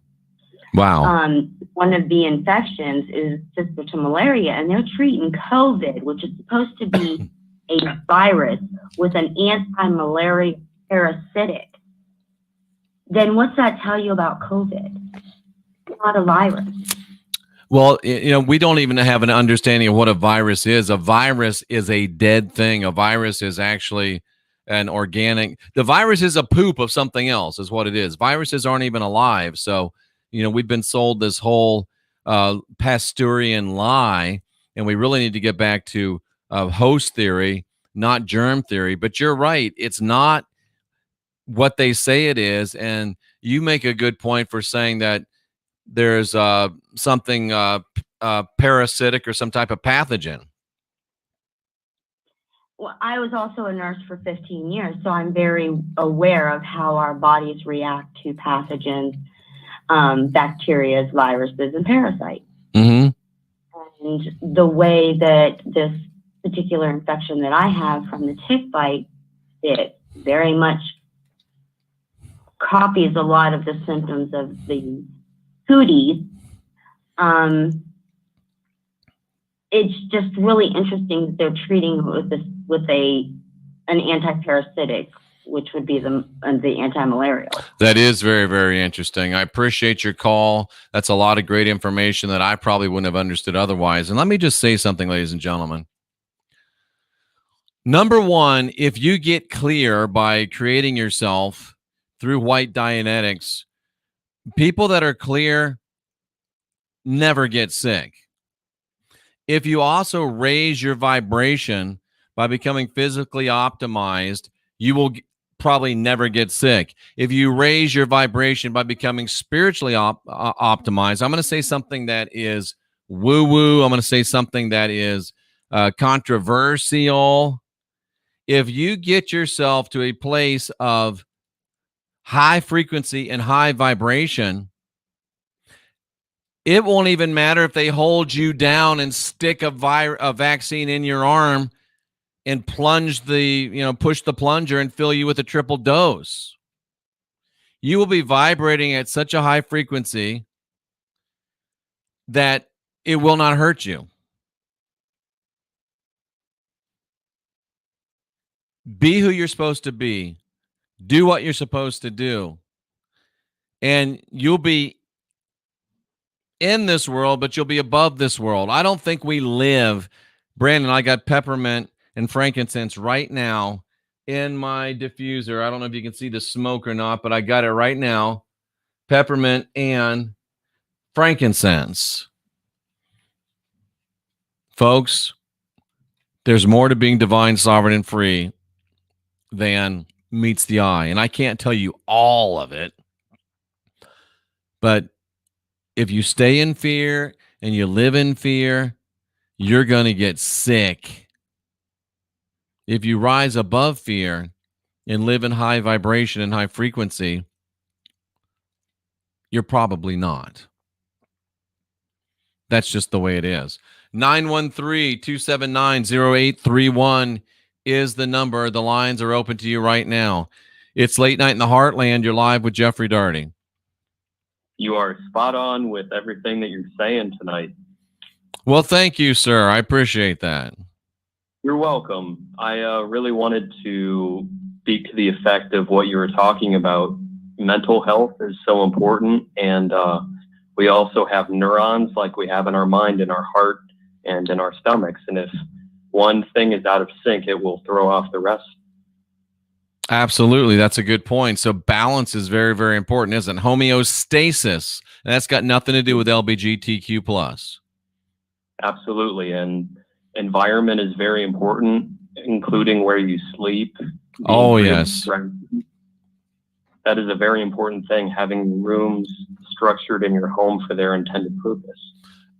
S3: Wow.
S5: One of the infections is sister to malaria, and they're treating COVID, which is supposed to be a virus with an anti-malaria parasitic. Then what's that tell you about COVID? It's not a virus.
S3: Well, we don't even have an understanding of what a virus is. A virus is a dead thing. A virus is actually an organic. The virus is a poop of something else, is what it is. Viruses aren't even alive. So, we've been sold this whole Pasteurian lie, and we really need to get back to host theory, not germ theory. But you're right. It's not what they say it is. And you make a good point for saying that there's something parasitic or some type of pathogen.
S5: Well, I was also a nurse for 15 years, so I'm very aware of how our bodies react to pathogens, bacteria, viruses, and parasites.
S3: Mm-hmm.
S5: And the way that this particular infection that I have from the tick bite, it very much copies a lot of the symptoms of the cooties. It's just really interesting that they're treating with an anti-parasitic, which would be the anti-malarial.
S3: That is very, very interesting. I appreciate your call. That's a lot of great information that I probably wouldn't have understood otherwise. And let me just say something, ladies and gentlemen. Number one, if you get clear by creating yourself through white Dianetics, people that are clear never get sick. If you also raise your vibration by becoming physically optimized, you will probably never get sick. If you raise your vibration by becoming spiritually optimized, I'm going to say something that is woo-woo. I'm going to say something that is controversial. If you get yourself to a place of high frequency and high vibration, it won't even matter if they hold you down and stick a vaccine in your arm and push the plunger and fill you with a triple dose. You will be vibrating at such a high frequency that it will not hurt you. Be who you're supposed to be. Do what you're supposed to do. And you'll be in this world, but you'll be above this world. I don't think we live. Brandon, I got peppermint and frankincense right now in my diffuser. I don't know if you can see the smoke or not, but I got it right now. Peppermint and frankincense. Folks, there's more to being divine, sovereign, and free than meets the eye. And I can't tell you all of it. But if you stay in fear and you live in fear, you're going to get sick. If you rise above fear and live in high vibration and high frequency, you're probably not. That's just the way it is. 913-279-0831 is the number. The lines are open to you right now. It's Late Night in the Heartland. You're live with Jeffrey Daugherty.
S6: You are spot on with everything that you're saying tonight.
S3: Well, thank you, sir. I appreciate that.
S6: You're welcome. I really wanted to speak to the effect of what you were talking about. Mental health is so important, and we also have neurons like we have in our mind, in our heart, and in our stomachs. And if one thing is out of sync, it will throw off the rest.
S3: Absolutely. That's a good point. So balance is very, very important, isn't it? Homeostasis. And that's got nothing to do with LGBTQ+.
S6: Absolutely. And environment is very important, including where you sleep.
S3: Oh, yes.
S6: That is a very important thing, having rooms structured in your home for their intended purpose.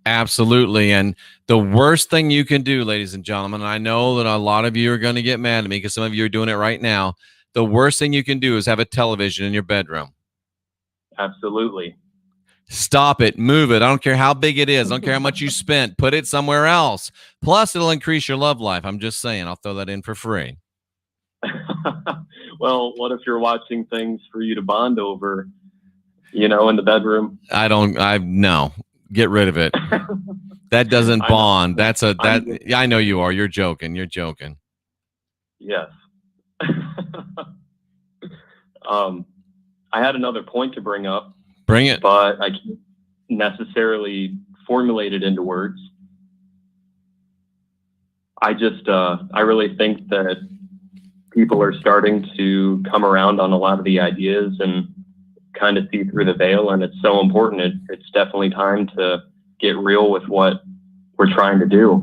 S3: Absolutely. And the worst thing you can do, ladies and gentlemen, and I know that a lot of you are going to get mad at me because some of you are doing it right now. The worst thing you can do is have a television in your bedroom.
S6: Absolutely.
S3: Stop it. Move it. I don't care how big it is. I don't care how much you spent. Put it somewhere else. Plus, it'll increase your love life. I'm just saying. I'll throw that in for free.
S6: Well, what if you're watching things for you to bond over, in the bedroom?
S3: No. Get rid of it. That doesn't bond. I know you are. You're joking. You're joking.
S6: Yes. I had another point to bring up.
S3: Bring it.
S6: But I can't necessarily formulate it into words. I really think that people are starting to come around on a lot of the ideas and kind of see through the veil, and it's so important. It's definitely time to get real with what we're trying to do.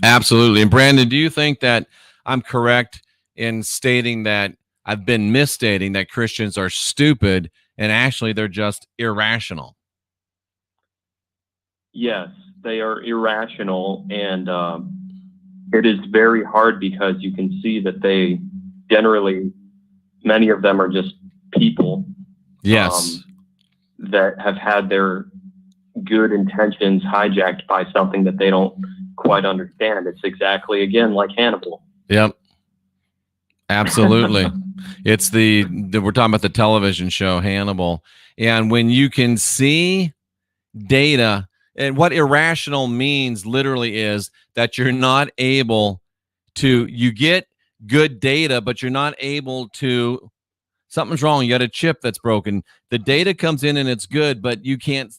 S3: Absolutely. And Brandon, do you think that I'm correct in stating that I've been misstating that Christians are stupid and actually they're just irrational?
S6: Yes, they are irrational, and it is very hard because you can see that many of them are just people.
S3: Yes.
S6: That have had their good intentions hijacked by something that they don't quite understand. It's exactly, again, like Hannibal.
S3: Yep. Absolutely. It's we're talking about the television show Hannibal. And when you can see data, and what irrational means literally is that you're not able to, you get good data, but you're not able to, something's wrong. You got a chip that's broken. The data comes in and it's good, but you can't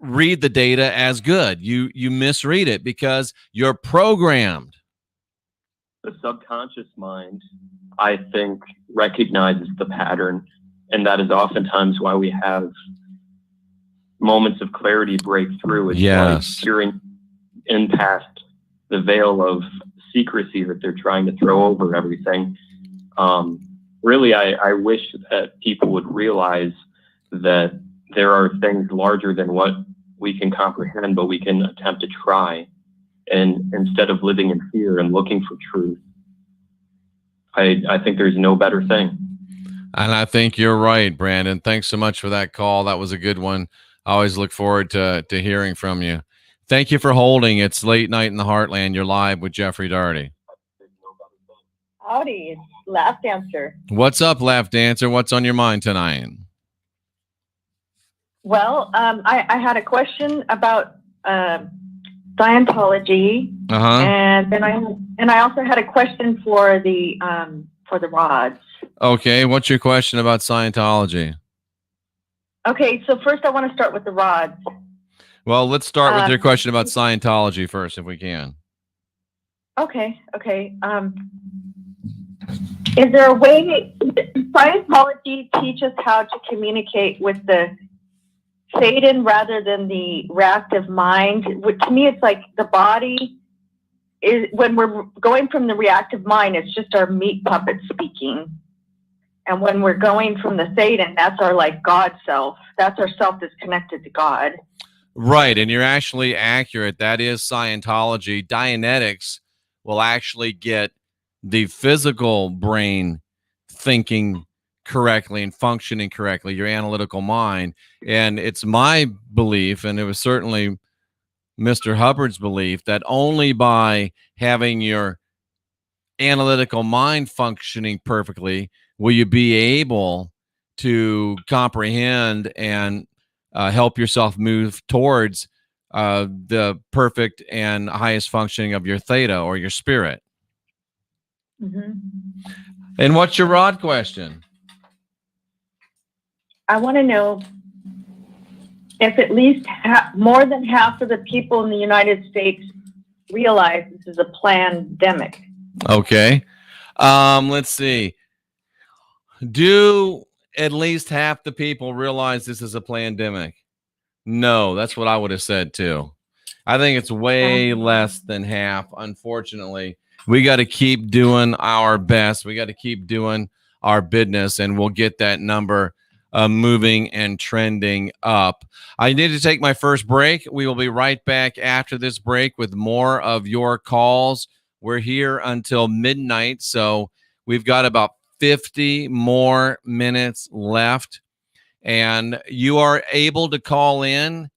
S3: read the data as good. You misread it because you're programmed.
S6: The subconscious mind, I think, recognizes the pattern, and that is oftentimes why we have moments of clarity break through. It's like peering in past the veil of secrecy that they're trying to throw over everything. Really, I wish that people would realize that there are things larger than what we can comprehend, but we can attempt to try. And instead of living in fear and looking for truth, I think there's no better thing.
S3: And I think you're right, Brandon. Thanks so much for that call. That was a good one. I always look forward to hearing from you. Thank you for holding. It's Late Night in the Heartland. You're live with Jeffrey Daugherty.
S7: Howdy, it's Laugh Dancer.
S3: What's up, Laugh Dancer? What's on your mind tonight?
S7: Well, I had a question about Scientology, and then I also had a question for the rods.
S3: Okay, what's your question about Scientology?
S7: Okay, so first I want to start with the rods.
S3: Well, let's start with your question about Scientology first, if we can.
S7: Okay. Is there a way, Scientology teaches how to communicate with the Satan rather than the reactive mind? To me, it's like the body is, when we're going from the reactive mind, it's just our meat puppet speaking. And when we're going from the Satan, that's our like God self. That's our self that's connected to God.
S3: Right, and you're actually accurate. That is Scientology. Dianetics will actually get the physical brain thinking correctly and functioning correctly, your analytical mind. And it's my belief, and it was certainly Mr. Hubbard's belief, that only by having your analytical mind functioning perfectly will you be able to comprehend and help yourself move towards the perfect and highest functioning of your theta or your spirit.
S7: Mm-hmm.
S3: And what's your rod question?
S7: I want to know if at least more than half of the people in the United States realize this is a pandemic.
S3: Okay. Let's see. Do at least half the people realize this is a pandemic? No, that's what I would have said too. I think it's way less than half, unfortunately. We got to keep doing our best. We got to keep doing our business, and we'll get that number moving and trending up. I need to take my first break. We will be right back after this break with more of your calls. We're here until midnight, so we've got about 50 more minutes left, and you are able to call in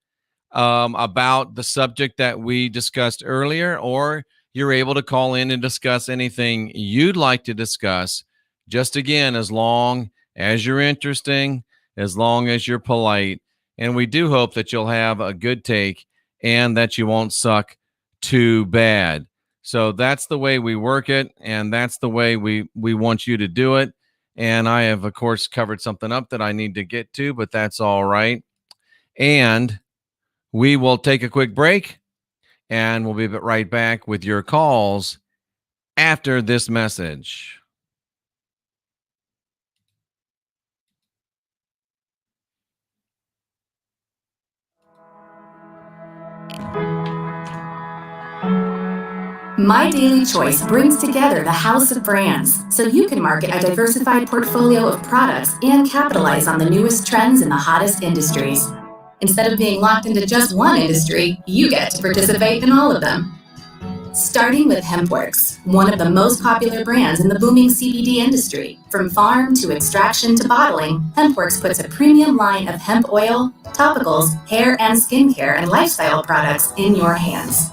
S3: about the subject that we discussed earlier, or you're able to call in and discuss anything you'd like to discuss. Just again, as long as you're interesting, as long as you're polite, and we do hope that you'll have a good take and that you won't suck too bad. So that's the way we work it, and that's the way we want you to do it. And I have, of course, covered something up that I need to get to, but that's all right. And we will take a quick break, and we'll be right back with your calls after this message.
S8: My Daily Choice brings together the house of brands so you can market a diversified portfolio of products and capitalize on the newest trends in the hottest industries. Instead of being locked into just one industry, you get to participate in all of them. Starting with Hempworx, one of the most popular brands in the booming CBD industry. From farm to extraction to bottling, Hempworx puts a premium line of hemp oil, topicals, hair and skincare, and lifestyle products in your hands.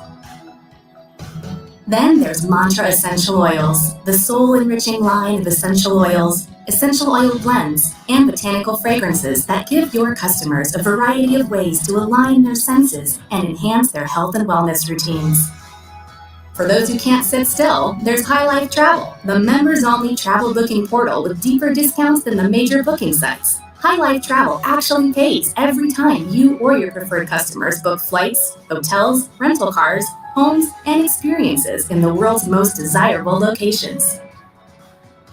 S8: Then there's Mantra Essential Oils, the soul-enriching line of essential oils, essential oil blends, and botanical fragrances that give your customers a variety of ways to align their senses and enhance their health and wellness routines. For those who can't sit still, there's High Life Travel, the members-only travel booking portal with deeper discounts than the major booking sites. High Life Travel actually pays every time you or your preferred customers book flights, hotels, rental cars, homes, and experiences in the world's most desirable locations.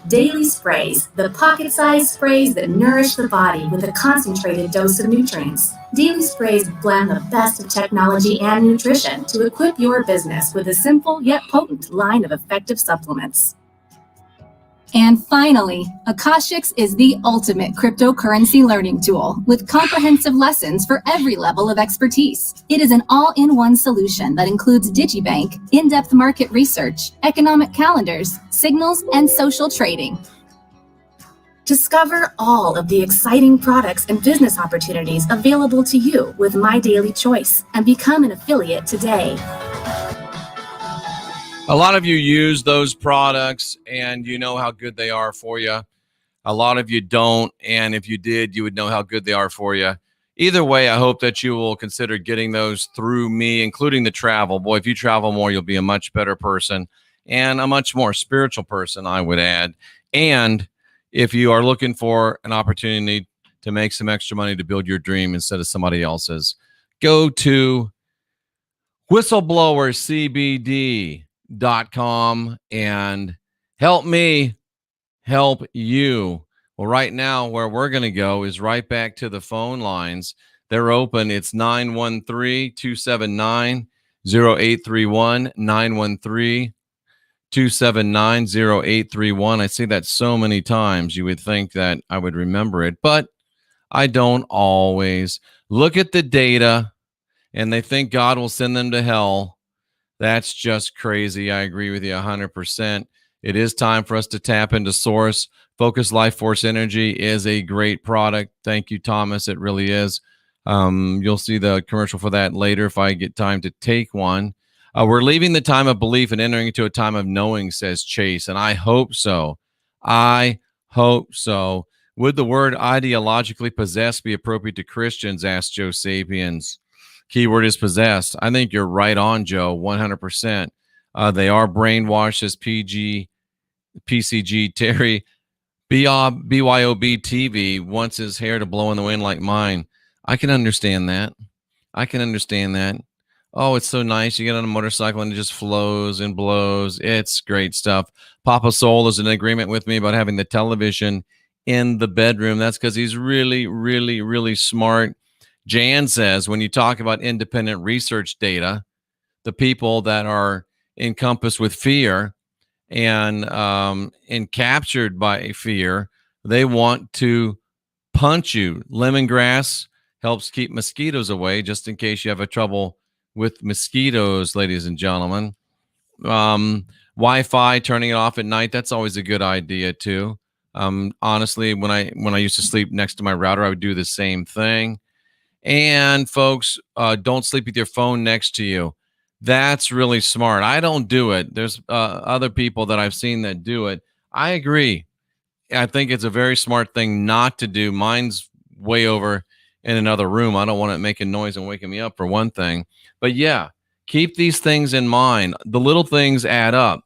S8: Daily Sprays, the pocket-sized sprays that nourish the body with a concentrated dose of nutrients. Daily Sprays blend the best of technology and nutrition to equip your business with a simple yet potent line of effective supplements. And finally, Akashics is the ultimate cryptocurrency learning tool with comprehensive lessons for every level of expertise. It is an all-in-one solution that includes digibank, in-depth market research, economic calendars, signals, and social trading. Discover all of the exciting products and business opportunities available to you with My Daily Choice and become an affiliate today.
S3: A lot of you use those products and you know how good they are for you. A lot of you don't, and if you did, you would know how good they are for you. Either way, I hope that you will consider getting those through me, including the travel. Boy, if you travel more, you'll be a much better person and a much more spiritual person, I would add. And if you are looking for an opportunity to make some extra money to build your dream instead of somebody else's, go to whistleblowercbd.com and help me help you? Well, right now, where we're going to go is right back to the phone lines. They're open. It's 913-279-0831, 913-279-0831. I say that so many times, you would think that I would remember it, but I don't always. Look at the data, and they think God will send them to hell. That's just crazy. I agree with you 100%. It is time for us to tap into source. Focus Life Force Energy is a great product. Thank you, Thomas. It really is. You'll see the commercial for that later if I get time to take one. We're leaving the time of belief and entering into a time of knowing, says Chase, and I hope so. I hope so. Would the word ideologically possessed be appropriate to Christians, asked Joe Sapiens. Keyword is possessed. I think you're right on, Joe, 100%. They are brainwashed, as PCG Terry. BYOB TV wants his hair to blow in the wind like mine. I can understand that. Oh, it's so nice. You get on a motorcycle and it just flows and blows. It's great stuff. Papa Soul is in agreement with me about having the television in the bedroom. That's because he's really, really, really smart. Jan says, when you talk about independent research data, the people that are encompassed with fear and captured by fear, they want to punch you. Lemongrass helps keep mosquitoes away, just in case you have a trouble with mosquitoes, ladies and gentlemen. Wi-Fi, turning it off at night, that's always a good idea too. Honestly, when I used to sleep next to my router, I would do the same thing. And folks, don't sleep with your phone next to you. That's really smart. I don't do it. There's other people that I've seen that do it. I agree. I think it's a very smart thing not to do. Mine's way over in another room. I don't want it making noise and waking me up, for one thing. But yeah, keep these things in mind. The little things add up.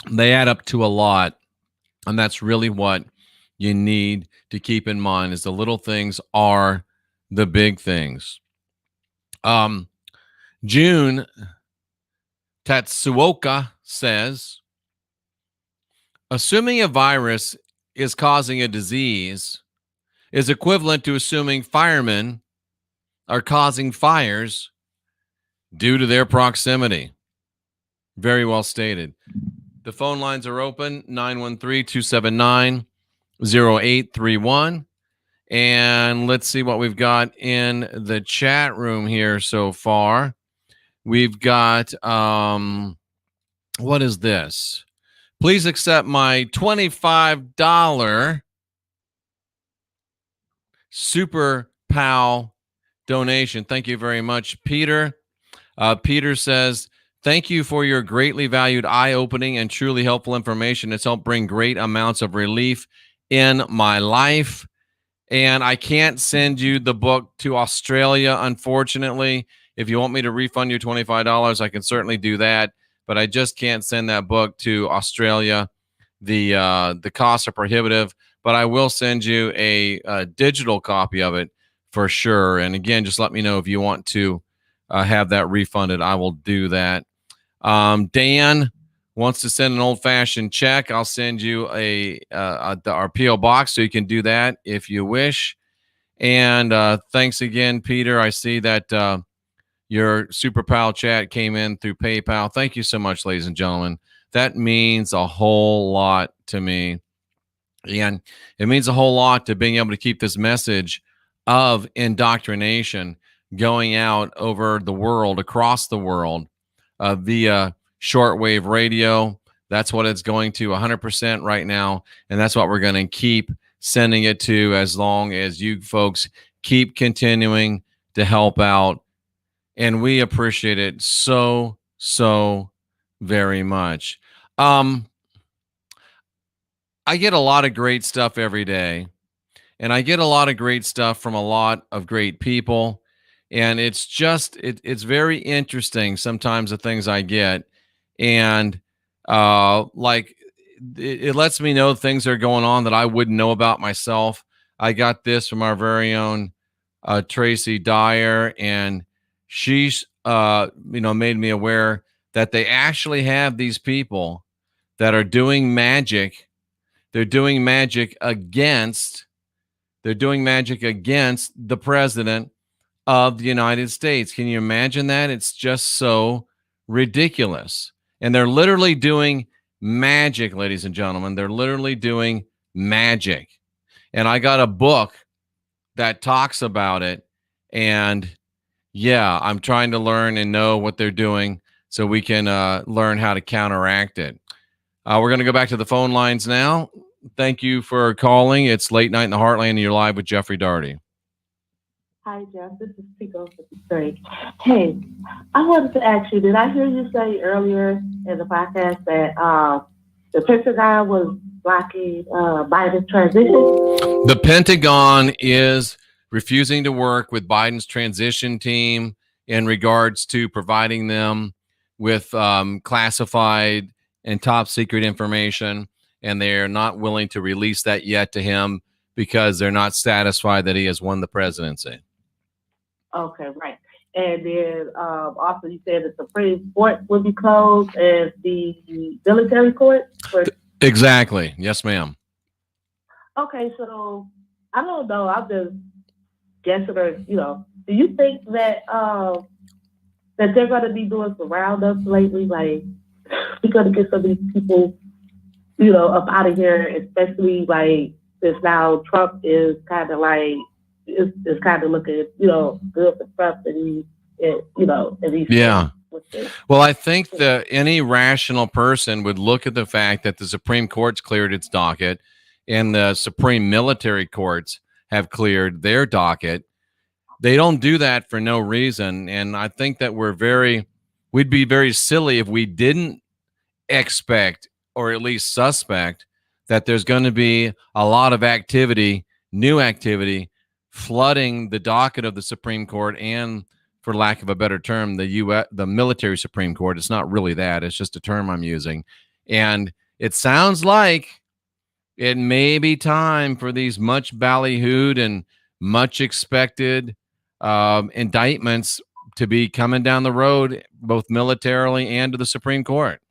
S3: They add up to a lot. And that's really what you need to keep in mind, is the little things are the big things. June Tatsuoka says, assuming a virus is causing a disease is equivalent to assuming firemen are causing fires due to their proximity. Very well stated. The phone lines are open, 913-279-0831. And let's see what we've got in the chat room here so far. We've got, what is this? Please accept my $25 Super Pal donation. Thank you very much, Peter. Peter says, thank you for your greatly valued, eye-opening, and truly helpful information. It's helped bring great amounts of relief in my life. And I can't send you the book to Australia, unfortunately. If you want me to refund you $25, I can certainly do that. But I just can't send that book to Australia. The costs are prohibitive. But I will send you a digital copy of it for sure. And again, just let me know if you want to have that refunded. I will do that. Dan wants to send an old-fashioned check. I'll send you our P.O. box so you can do that if you wish. And thanks again, Peter. I see that your Super Pal chat came in through PayPal. Thank you so much, ladies and gentlemen. That means a whole lot to me. And it means a whole lot to being able to keep this message of indoctrination going out over the world, across the world, via shortwave radio. That's what it's going to 100% right now. And that's what we're going to keep sending it to as long as you folks keep continuing to help out. And we appreciate it so, so very much. I get a lot of great stuff every day. And I get a lot of great stuff from a lot of great people. And it's just, it's very interesting sometimes the things I get. And it lets me know things are going on that I wouldn't know about myself. I got this from our very own Tracy Dyer, and she's made me aware that they actually have these people that are doing magic. They're doing magic against the president of the United States. Can you imagine that? It's just so ridiculous. And they're literally doing magic, ladies and gentlemen. They're literally doing magic. And I got a book that talks about it. And yeah, I'm trying to learn and know what they're doing so we can learn how to counteract it. We're going to go back to the phone lines now. Thank you for calling. It's Late Night in the Heartland, and you're live with Jeffrey Daugherty.
S9: Hi, Jeff. This is Pico 53. Hey, I wanted to ask you, did I hear you say earlier in the podcast that the Pentagon was blocking Biden's transition?
S3: The Pentagon is refusing to work with Biden's transition team in regards to providing them with classified and top secret information, and they're not willing to release that yet to him because they're not satisfied that he has won the presidency.
S9: Okay, right. And then also you said the Supreme Court would be closed and the military court?
S3: Exactly. Yes, ma'am.
S9: Okay, so I don't know. I'm just guessing, or do you think that that they're going to be doing some roundups lately? Like, we're going to get some of these people, up out of here, especially like this now. Trump is kind of like is kind of looking, good for Trump, and he's
S3: yeah. Well, I think that any rational person would look at the fact that the Supreme Court's cleared its docket and the Supreme Military Courts have cleared their docket. They don't do that for no reason. And I think that we'd be very silly if we didn't expect, or at least suspect, that there's going to be a lot of activity, new activity, flooding the docket of the Supreme Court and, for lack of a better term, the military Supreme Court. It's not really that. It's just a term I'm using. And it sounds like it may be time for these much ballyhooed and much expected indictments to be coming down the road, both militarily and to the Supreme Court.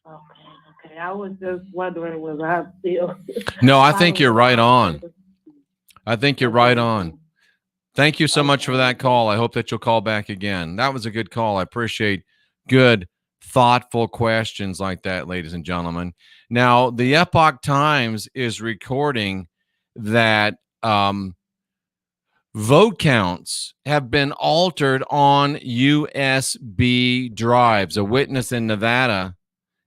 S9: Okay. I was just wondering, was I still...
S3: No, I think you're right on. Thank you so much for that call. I hope that you'll call back again. That was a good call. I appreciate good, thoughtful questions like that, ladies and gentlemen. Now, the Epoch Times is recording that vote counts have been altered on USB drives. A witness in Nevada,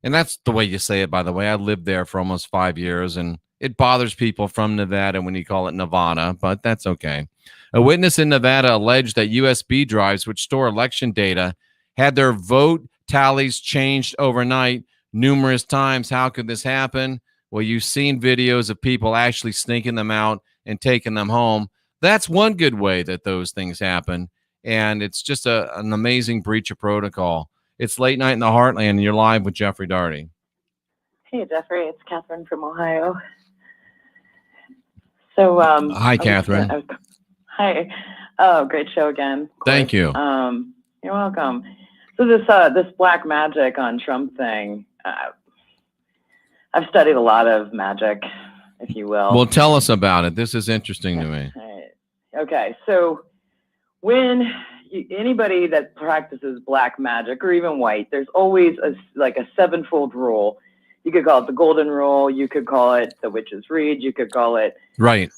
S3: and that's the way you say it, by the way. I lived there for almost 5 years, and it bothers people from Nevada when you call it Nevada, but that's okay. A witness in Nevada alleged that USB drives, which store election data, had their vote tallies changed overnight numerous times. How could this happen? Well, you've seen videos of people actually sneaking them out and taking them home. That's one good way that those things happen, and it's just an amazing breach of protocol. It's Late Night in the Heartland, and you're live with Jeffrey Daugherty.
S10: Hey, Jeffrey, it's Catherine from Ohio. So,
S3: hi, Catherine.
S10: Hi. Oh, great show again.
S3: Thank you.
S10: You're welcome. So this black magic on Trump thing, I've studied a lot of magic, if you will.
S3: Well, tell us about it. This is interesting to me.
S10: Okay, so when anybody that practices black magic, or even white, there's always a sevenfold rule. You could call it the golden rule. You could call it the witch's reed. You could call it
S3: right.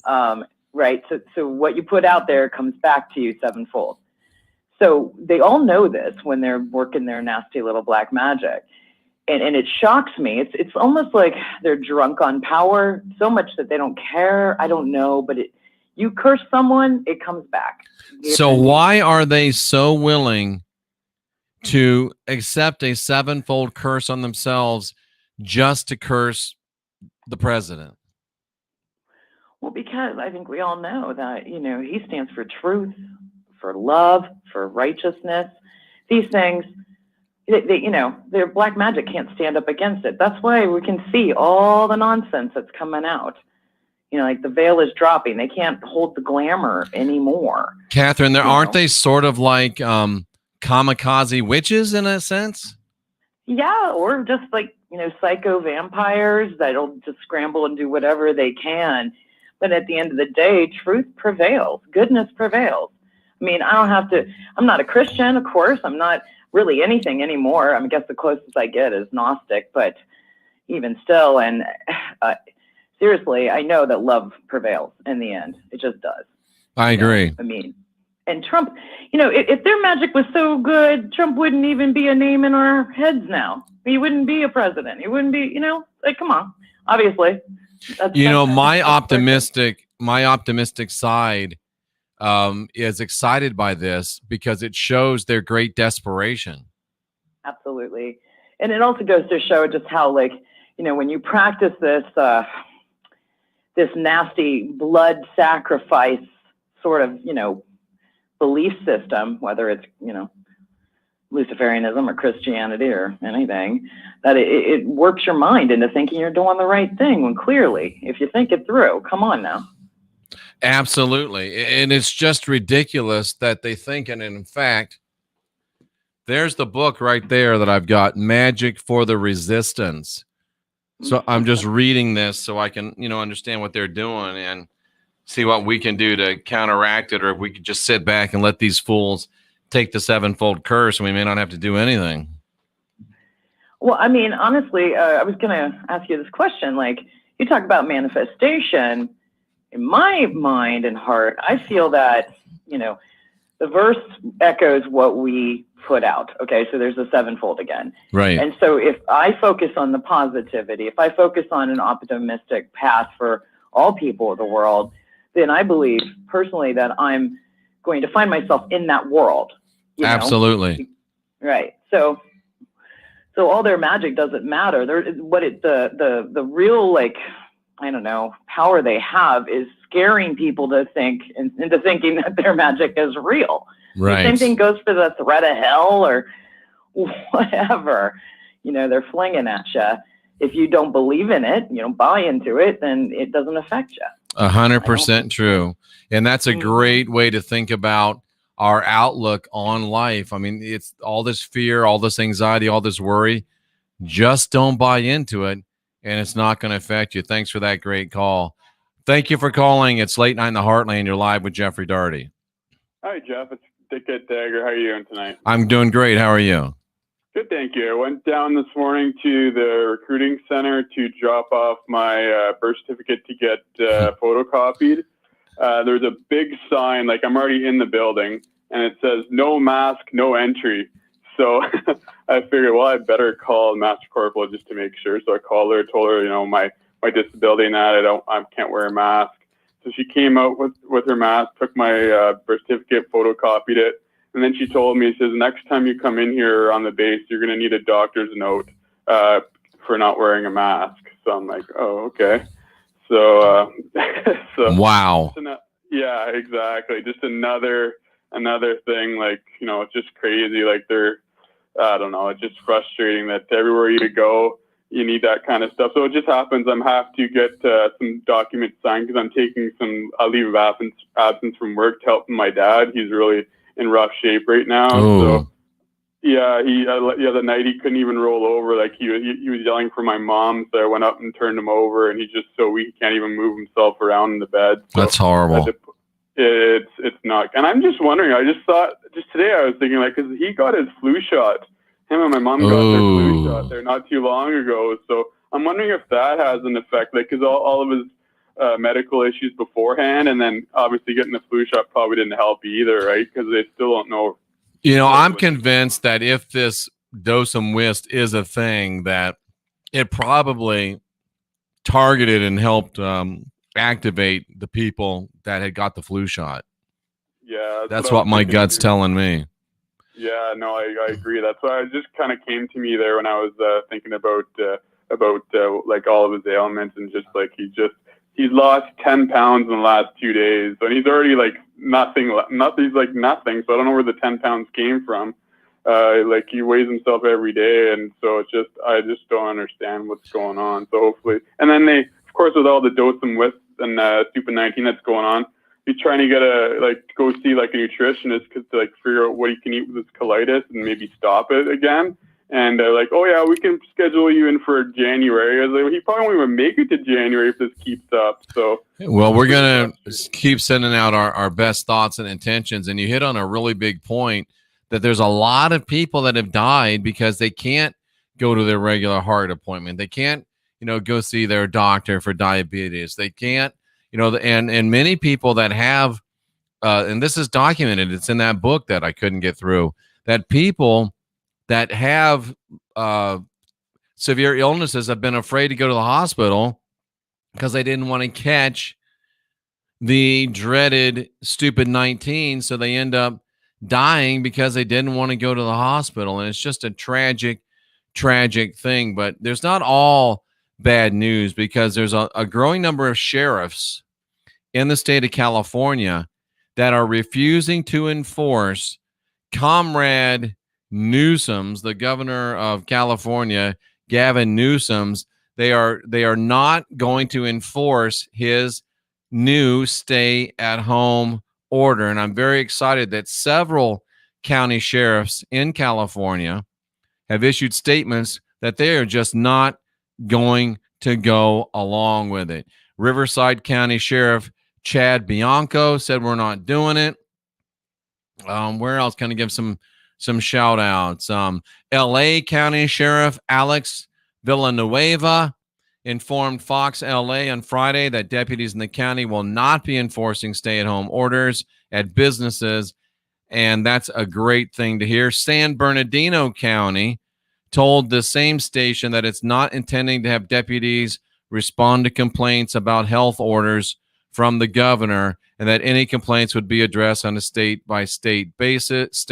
S10: Right. So what you put out there comes back to you sevenfold. So they all know this when they're working their nasty little black magic. And it shocks me. It's almost like they're drunk on power so much that they don't care. I don't know, but you curse someone, it comes back.
S3: So why are they so willing to accept a sevenfold curse on themselves just to curse the president?
S10: Well, because I think we all know that, he stands for truth, for love, for righteousness. These things, their black magic can't stand up against it. That's why we can see all the nonsense that's coming out. Like the veil is dropping. They can't hold the glamour anymore.
S3: Catherine, aren't they sort of like kamikaze witches in a sense.
S10: Yeah, or just like, psycho vampires that'll just scramble and do whatever they can. But at the end of the day, truth prevails. Goodness prevails. I mean, I'm not a Christian, of course. I'm not really anything anymore. I guess the closest I get is Gnostic, but even still, and seriously, I know that love prevails in the end. It just does.
S3: I agree.
S10: And Trump, if their magic was so good, Trump wouldn't even be a name in our heads now. He wouldn't be a president. He wouldn't be, come on. Obviously.
S3: My optimistic side is excited by this because it shows their great desperation.
S10: Absolutely. And it also goes to show just how, when you practice this nasty blood sacrifice sort of, belief system, whether it's, Luciferianism or Christianity or anything, that it works your mind into thinking you're doing the right thing when clearly, if you think it through, come on now.
S3: Absolutely. And it's just ridiculous that they think, and in fact, there's the book right there that I've got, Magic for the Resistance. So I'm just reading this so I can, understand what they're doing and see what we can do to counteract it, or if we could just sit back and let these fools take the sevenfold curse and we may not have to do anything.
S10: Well, honestly, I was going to ask you this question. You talk about manifestation. In my mind and heart, I feel that, the verse echoes what we put out. Okay, so there's a sevenfold again.
S3: Right.
S10: And so if I focus on the positivity, if I focus on an optimistic path for all people of the world, then I believe personally that I'm going to find myself in that world.
S3: Absolutely.
S10: Right. So all their magic doesn't matter. The real power they have is scaring people to think into thinking that their magic is real.
S3: Right.
S10: The same thing goes for the threat of hell or whatever, they're flinging at you. If you don't believe in it, you don't buy into it, then it doesn't affect you.
S3: 100% true. And that's a great way to think about our outlook on life. It's all this fear, all this anxiety, all this worry. Just don't buy into it, and it's not going to affect you. Thanks for that great call. Thank you for calling. It's Late Night in the Heartland. You're live with Jeffrey Daugherty.
S11: Hi, Jeff. It's Dick at Dagger. How are you doing tonight?
S3: I'm doing great. How are you?
S11: Good, thank you. I went down this morning to the recruiting center to drop off my birth certificate to get photocopied. There's a big sign, I'm already in the building, and it says, "No mask, no entry." So I figured, I better call Master Corporal just to make sure. So I called her, told her, my disability and that I can't wear a mask. So she came out with her mask, took my birth certificate, photocopied it. And then she told me, she says, next time you come in here on the base, you're going to need a doctor's note for not wearing a mask. So I'm like, oh, okay. So,
S3: wow.
S11: Yeah, exactly. Just another thing, it's just crazy. I don't know, it's just frustrating that everywhere you go, you need that kind of stuff. So it just happens I have to get some documents signed because I'm taking some leave of absence from work to help my dad. He's really in rough shape right now.
S3: Ooh.
S11: So yeah, the other night he couldn't even roll over. He was yelling for my mom, so I went up and turned him over, and he's just so weak he can't even move himself around in the bed. So
S3: that's horrible.
S11: It's not. And I'm just wondering, I just thought, just today I was thinking, because he got his flu shot. Him and my mom got their flu shot there not too long ago. So I'm wondering if that has an effect, because all of his medical issues beforehand, and then obviously getting the flu shot probably didn't help either, right? Because they still don't know.
S3: I'm convinced that if this dosum whist is a thing, that it probably targeted and helped activate the people that had got the flu shot.
S11: Yeah,
S3: that's what my gut's telling me.
S11: Yeah, no, I agree. That's why it just kind of came to me there when I was thinking about all of his ailments, and just he's lost 10 pounds in the last 2 days, and he's already nothing. He's nothing. So I don't know where the 10 pounds came from. He weighs himself every day, and so I just don't understand what's going on. So hopefully, and then they, of course, with all the dosum whist and Stupid 19 that's going on, be trying to get go see like a nutritionist to like figure out what he can eat with his colitis and maybe stop it again. And they're like, oh yeah, we can schedule you in for January. I was like, well, he probably won't even make it to January if this keeps up. So,
S3: well, we're going to keep sending out our best thoughts and intentions. And you hit on a really big point that there's a lot of people that have died because they can't go to their regular heart appointment. They can't, go see their doctor for diabetes. They can't, and many people that have, and this is documented, it's in that book that I couldn't get through, that people that have severe illnesses have been afraid to go to the hospital because they didn't want to catch the dreaded stupid 19. So they end up dying because they didn't want to go to the hospital. And it's just a tragic thing. But there's not all bad news, because there's a growing number of sheriffs in the state of California that are refusing to enforce Comrade Newsom's, the governor of California, Gavin Newsom's. They are not going to enforce his new stay-at-home order. And I'm very excited that several county sheriffs in California have issued statements that they are just not going to go along with it. Riverside County Sheriff Chad Bianco said we're not doing it. Where else can I give some shout outs? LA County Sheriff Alex Villanueva informed Fox LA on Friday that deputies in the county will not be enforcing stay-at-home orders at businesses, and that's a great thing to hear. San Bernardino County told the same station that it's not intending to have deputies respond to complaints about health orders from the governor, and that any complaints would be addressed on a state-by-state basis,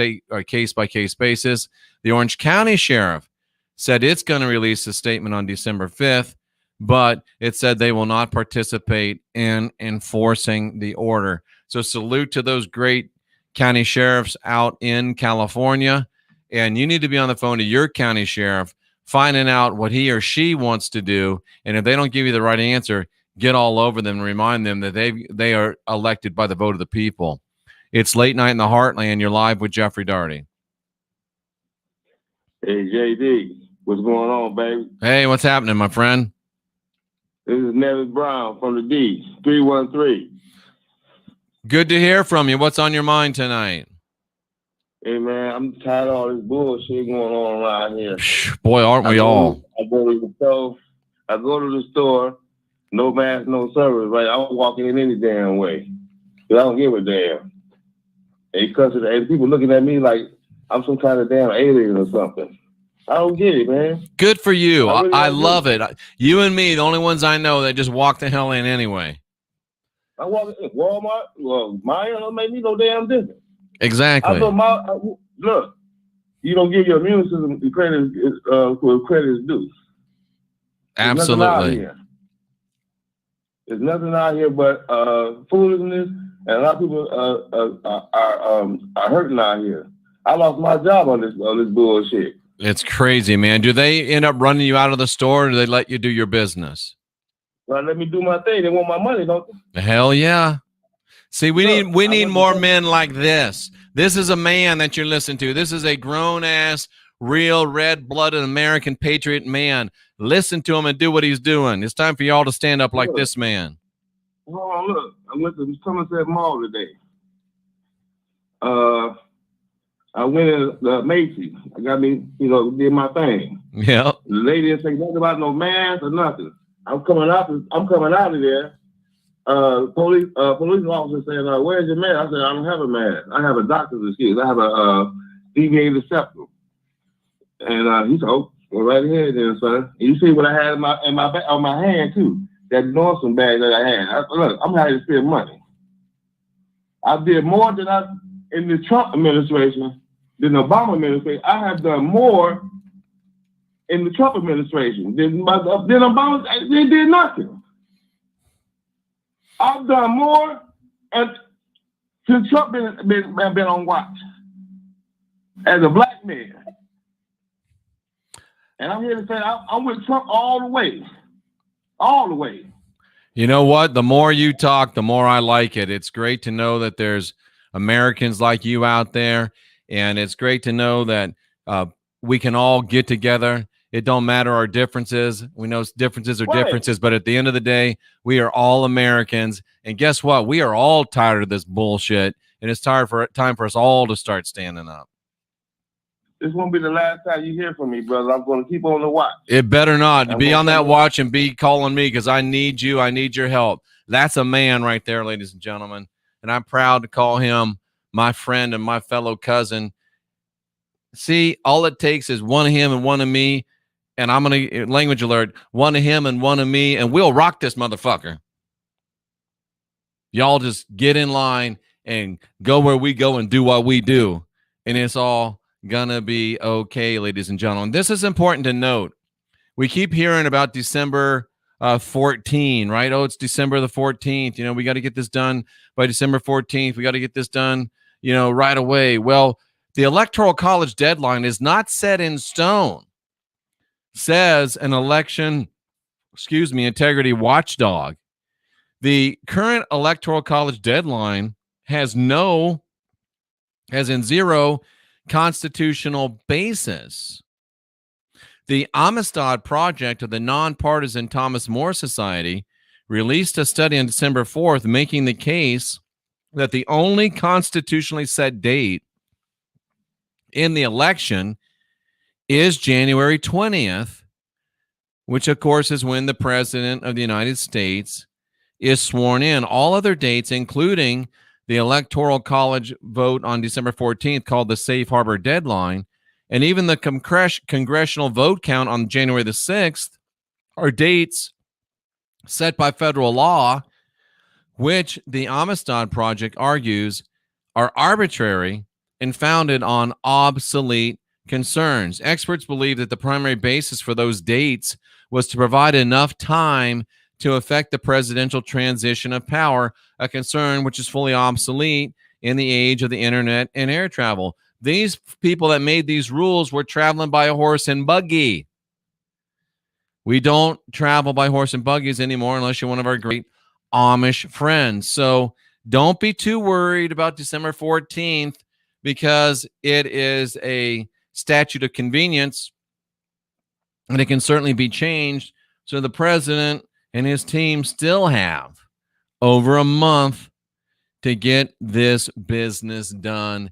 S3: case-by-case basis. The Orange County Sheriff said it's going to release a statement on December 5th, but it said they will not participate in enforcing the order. So salute to those great county sheriffs out in California. And you need to be on the phone to your county sheriff, finding out what he or she wants to do. And if they don't give you the right answer, get all over them and remind them that they are elected by the vote of the people. It's Late Night in the Heartland. You're live with Jeffrey Daugherty.
S12: Hey, JD, what's going on, baby?
S3: Hey, what's happening, my friend?
S12: This is Nevis Brown from the D, 313.
S3: Good to hear from you. What's on your mind tonight?
S12: Hey, man, I'm tired of all this bullshit going on around here.
S3: Boy, aren't we all?
S12: I go to the store, no mask, no service, right? I'm walking in any damn way. But I don't give a damn. And people looking at me like I'm some kind of damn alien or something. I don't get it, man.
S3: Good for you.
S12: I really
S3: I love it. You and me, the only ones I know that just walk the hell in anyway.
S12: I walk in Walmart. Well, mine don't make me no damn difference.
S3: Exactly.
S12: Look, you don't give your immune system the credit where credit is due.
S3: Absolutely.
S12: There's nothing out here but foolishness, and a lot of people are hurting out here. I lost my job on this bullshit.
S3: It's crazy, man. Do they end up running you out of the store, or do they let you do your business?
S12: Well, let me do my thing. They want my money, don't they?
S3: Hell yeah. See, we need more men like this. This is a man that you're listening to. This is a grown-ass, real red-blooded American patriot man. Listen to him and do what he's doing. It's time for y'all to stand up like this man.
S12: Hold on, look. I went to Somerset Mall today. I went in Macy's. I got me, did my thing.
S3: Yeah.
S12: The lady didn't say nothing about no mask or nothing. I'm coming out of there. Police officer saying, "Where's your mask?" I said, "I don't have a mask. I have a doctor's excuse. I have a deviated septum." And he said, "Oh, well, right ahead then, son." And you see what I had on my hand too. That Northern bag that I had. Look, I'm happy to spend money. I did more than in the Trump administration than the Obama administration. I have done more in the Trump administration than Obama. They did nothing. I've done more since Trump been on watch as a black man. And I'm here to say I'm with Trump all the way. All the way.
S3: You know what? The more you talk, the more I like it. It's great to know that there's Americans like you out there, and it's great to know that we can all get together. It don't matter our differences. We know differences are differences, but at the end of the day, we are all Americans. And guess what? We are all tired of this bullshit, and it's time for us all to start standing up.
S12: This won't be the last time you hear from me, brother. I'm going to keep on the watch.
S3: It better not. Be on that watch and be calling me because I need you. I need your help. That's a man right there, ladies and gentlemen. And I'm proud to call him my friend and my fellow cousin. See, all it takes is one of him and one of me. And I'm going to, language alert, one of him and one of me, and we'll rock this motherfucker. Y'all just get in line and go where we go and do what we do. And it's all gonna be okay, ladies and gentlemen. This is important to note. We keep hearing about December 14, right? Oh, it's December the 14th. You know, we got to get this done by December 14th. We got to get this done, you know, right away. Well, the Electoral College deadline is not set in stone, says an election, integrity watchdog. The current Electoral College deadline has zero constitutional basis. The Amistad Project of the nonpartisan Thomas More Society released a study on December 4th making the case that the only constitutionally set date in the election is January 20th, which of course is when the President of the United States is sworn in. All other dates, including the Electoral College vote on December 14th, called the Safe Harbor deadline, and even the congressional vote count on January the 6th, are dates set by federal law, which the Amistad Project argues are arbitrary and founded on obsolete concerns. Experts believe that the primary basis for those dates was to provide enough time to affect the presidential transition of power, a concern which is fully obsolete in the age of the internet and air travel. These people that made these rules were traveling by a horse and buggy. We don't travel by horse and buggies anymore unless you're one of our great Amish friends. So don't be too worried about December 14th because it is a statute of convenience and it can certainly be changed. So the president and his team still have over a month to get this business done.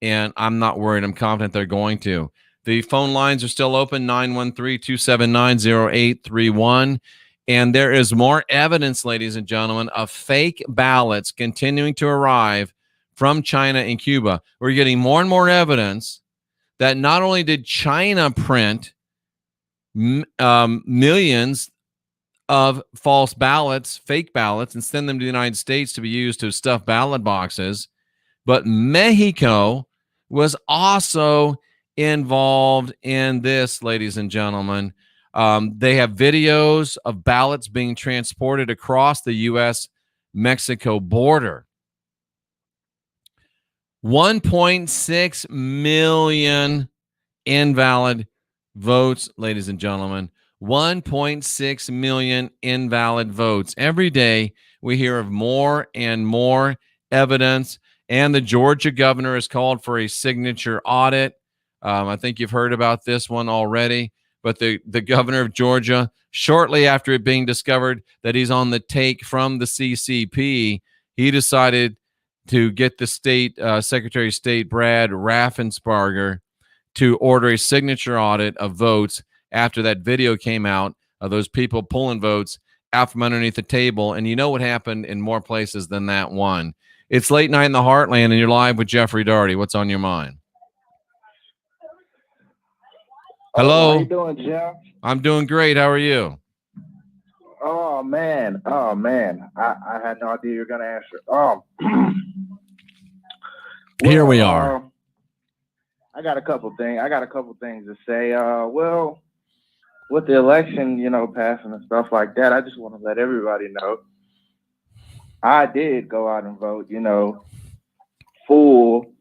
S3: And I'm not worried. I'm confident they're going to. The phone lines are still open, 913-279-0831. And there is more evidence, ladies and gentlemen, of fake ballots continuing to arrive from China and Cuba. We're getting more and more evidence that not only did China print millions of false ballots, fake ballots, and send them to the United States to be used to stuff ballot boxes, but Mexico was also involved in this, ladies and gentlemen. They have videos of ballots being transported across the U.S.-Mexico border. 1.6 million invalid votes, ladies and gentlemen. 1.6 million invalid votes. Every day we hear of more and more evidence, and the Georgia governor has called for a signature audit. I think you've heard about this one already, but the governor of Georgia, shortly after it being discovered that he's on the take from the CCP, he decided to get the state Secretary of State Brad Raffensperger to order a signature audit of votes after that video came out of those people pulling votes out from underneath the table. And you know what happened in more places than that one. It's late night in the heartland, and you're live with Jeffrey Daugherty. What's on your mind? Hello.
S13: How you doing, Jeff?
S3: I'm doing great. How are you?
S13: Oh man. I had no idea you were gonna answer.
S3: Here we are.
S13: I got a couple things to say. Well, with the election, passing and stuff like that, I just want to let everybody know I did go out and vote, full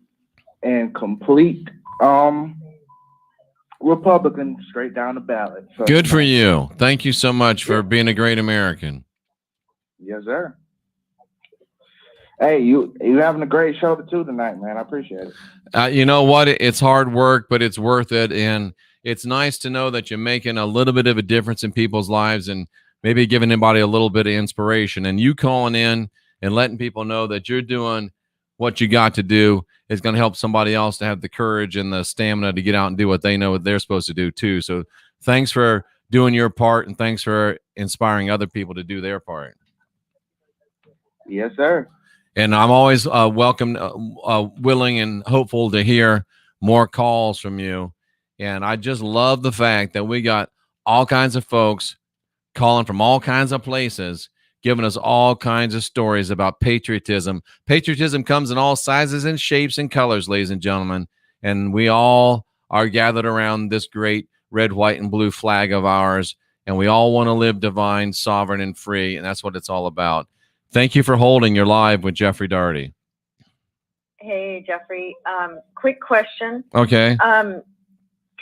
S13: and complete Republican straight down the ballot. So,
S3: good for you. Thank you so much for being a great American.
S13: Yes, sir. Hey, you having a great show too tonight, man. I appreciate it.
S3: You know what? It's hard work, but it's worth it. And it's nice to know that you're making a little bit of a difference in people's lives and maybe giving anybody a little bit of inspiration. And you calling in and letting people know that you're doing what you got to do is going to help somebody else to have the courage and the stamina to get out and do what they know what they're supposed to do too. So thanks for doing your part, and thanks for inspiring other people to do their part.
S13: Yes, sir.
S3: And I'm always welcome, willing and hopeful to hear more calls from you. And I just love the fact that we got all kinds of folks calling from all kinds of places, giving us all kinds of stories about patriotism. Patriotism comes in all sizes and shapes and colors, ladies and gentlemen. And we all are gathered around this great red, white, and blue flag of ours. And we all want to live divine, sovereign, and free. And that's what it's all about. Thank you for holding your live with Jeffrey Daugherty.
S7: Hey, Jeffrey. Quick question.
S3: Okay.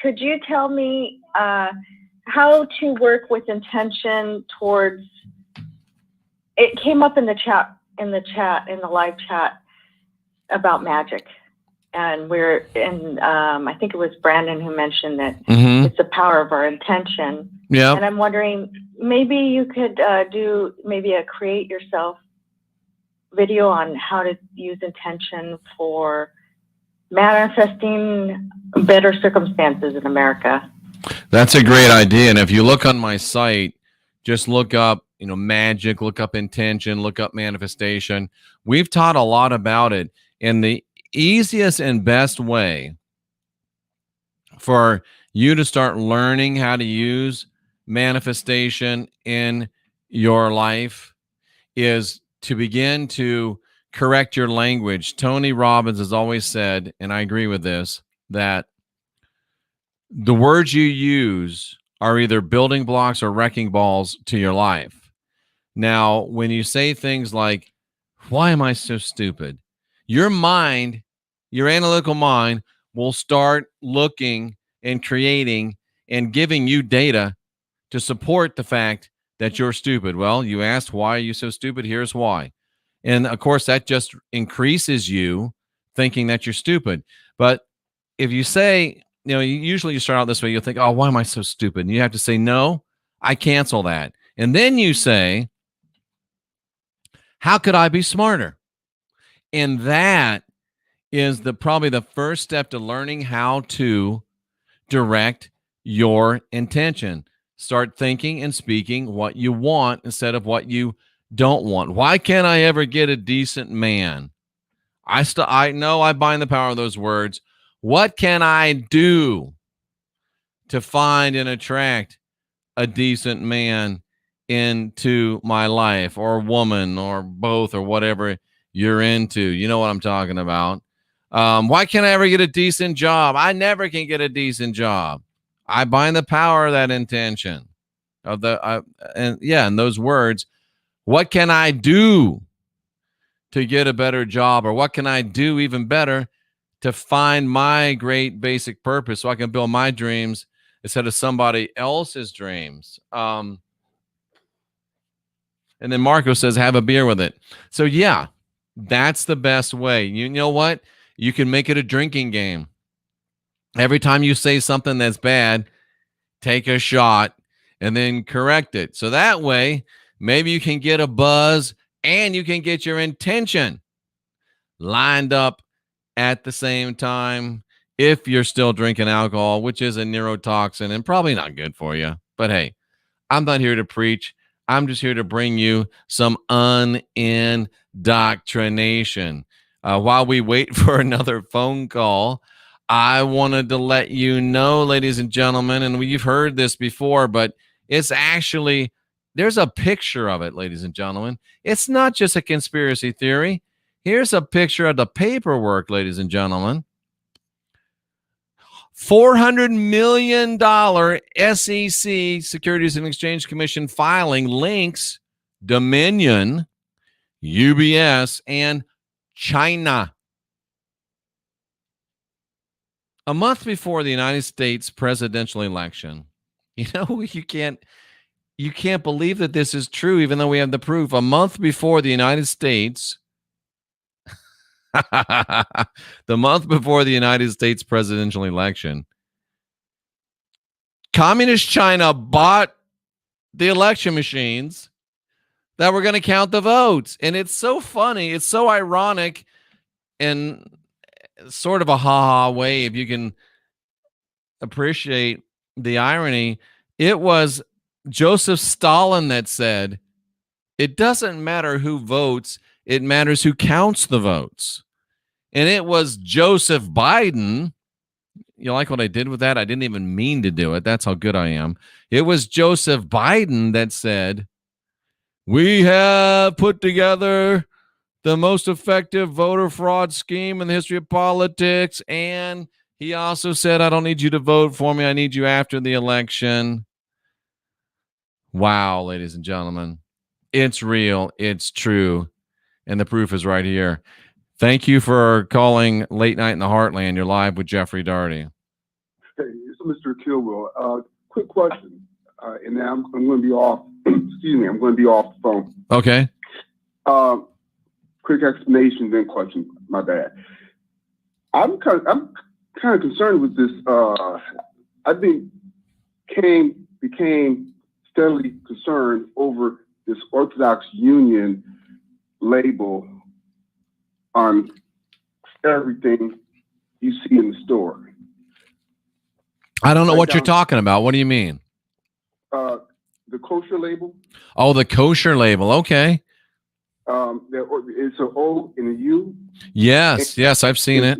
S7: Could you tell me how to work with intention towards? It came up in the live chat about magic, and I think it was Brandon who mentioned that it's the power of our intention.
S3: Yeah.
S7: And I'm wondering, maybe you could do maybe a create yourself video on how to use intention for manifesting better circumstances in America.
S3: That's a great idea. And if you look on my site, just look up, magic, look up intention, look up manifestation. We've taught a lot about it. And the easiest and best way for you to start learning how to use manifestation in your life is to begin to correct your language. Tony Robbins has always said, and I agree with this, that the words you use are either building blocks or wrecking balls to your life. Now, when you say things like, why am I so stupid? Your mind, your analytical mind, will start looking and creating and giving you data to support the fact that you're stupid. Well, you asked, why are you so stupid? Here's why. And of course, that just increases you thinking that you're stupid. But if you say, usually you start out this way, you'll think, oh, why am I so stupid? And you have to say, no, I cancel that. And then you say, how could I be smarter? And that is probably the first step to learning how to direct your intention. Start thinking and speaking what you want instead of what you don't want. Why can't I ever get a decent man? I know I bind the power of those words. What can I do to find and attract a decent man into my life, or woman, or both, or whatever you're into? You know what I'm talking about. Why can't I ever get a decent job? I never can get a decent job. I bind the power of that intention and those words. What can I do to get a better job? Or what can I do even better to find my great basic purpose so I can build my dreams instead of somebody else's dreams? And then Marco says, have a beer with it. So yeah, that's the best way. You know what? You can make it a drinking game. Every time you say something that's bad, take a shot and then correct it. So that way, maybe you can get a buzz and you can get your intention lined up at the same time if you're still drinking alcohol, which is a neurotoxin and probably not good for you. But hey, I'm not here to preach. I'm just here to bring you some unindoctrination. While we wait for another phone call, I wanted to let you know, ladies and gentlemen, and you've heard this before, but it's actually, there's a picture of it, ladies and gentlemen. It's not just a conspiracy theory. Here's a picture of the paperwork, ladies and gentlemen. $400 million SEC, Securities and Exchange Commission filing links Dominion, UBS, and China. A month before the United States presidential election, you can't you can't believe that this is true, even though we have the proof. A month before the United States, the month before the United States presidential election, Communist China bought the election machines that were going to count the votes. And it's so funny. It's so ironic in sort of a ha-ha way, if you can appreciate the irony. It was Joseph Stalin that said, it doesn't matter who votes, it matters who counts the votes. And it was Joseph Biden. You like what I did with that? I didn't even mean to do it. That's how good I am. It was Joseph Biden that said, we have put together the most effective voter fraud scheme in the history of politics. And he also said, I don't need you to vote for me. I need you after the election. Wow, ladies and gentlemen. It's real. It's true. And the proof is right here. Thank you for calling Late Night in the Heartland. You're live with Jeffrey Daugherty.
S14: Hey, it's Mr. Kilwell. Quick question. And then I'm going to be off. Excuse me. I'm going to be off the phone.
S3: Okay.
S14: Quick explanation, then question. My bad. I'm kind of concerned with this. I think became steadily concerned over this Orthodox Union label on everything you see in the store.
S3: I don't know what you're talking about. What do you mean?
S14: The kosher label.
S3: Oh, the kosher label. Okay.
S14: It's an O and a U.
S3: Yes, yes, I've seen it.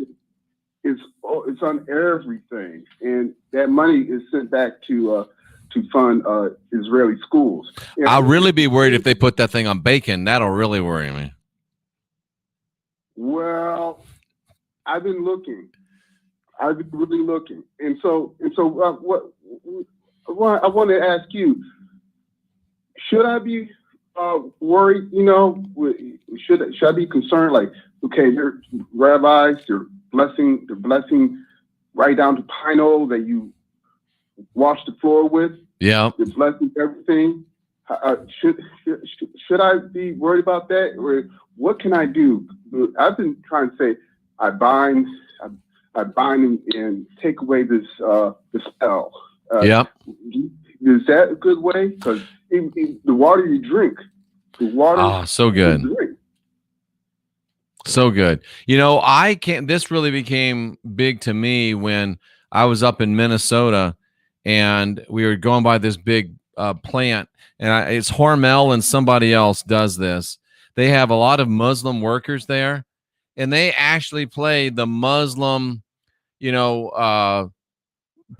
S14: It's on everything, and that money is sent back to fund Israeli schools.
S3: I'll really be worried if they put that thing on bacon. That'll really worry me.
S14: Well, I've been looking. I've been really looking, and so what I want to ask you: should I be worried? You know, should I be concerned? Like, okay, they're rabbis, they're blessing right down to pine oil that you wash the floor with.
S3: Yeah,
S14: they're blessing everything. Should I be worried about that, or what can I do? I've been trying to say I bind and take away this the spell.
S3: Yeah.
S14: Is that a good way? Because the water you drink,
S3: so good. So good. You know, this really became big to me when I was up in Minnesota and we were going by this big plant, and it's Hormel and somebody else does this. They have a lot of Muslim workers there, and they actually play the Muslim,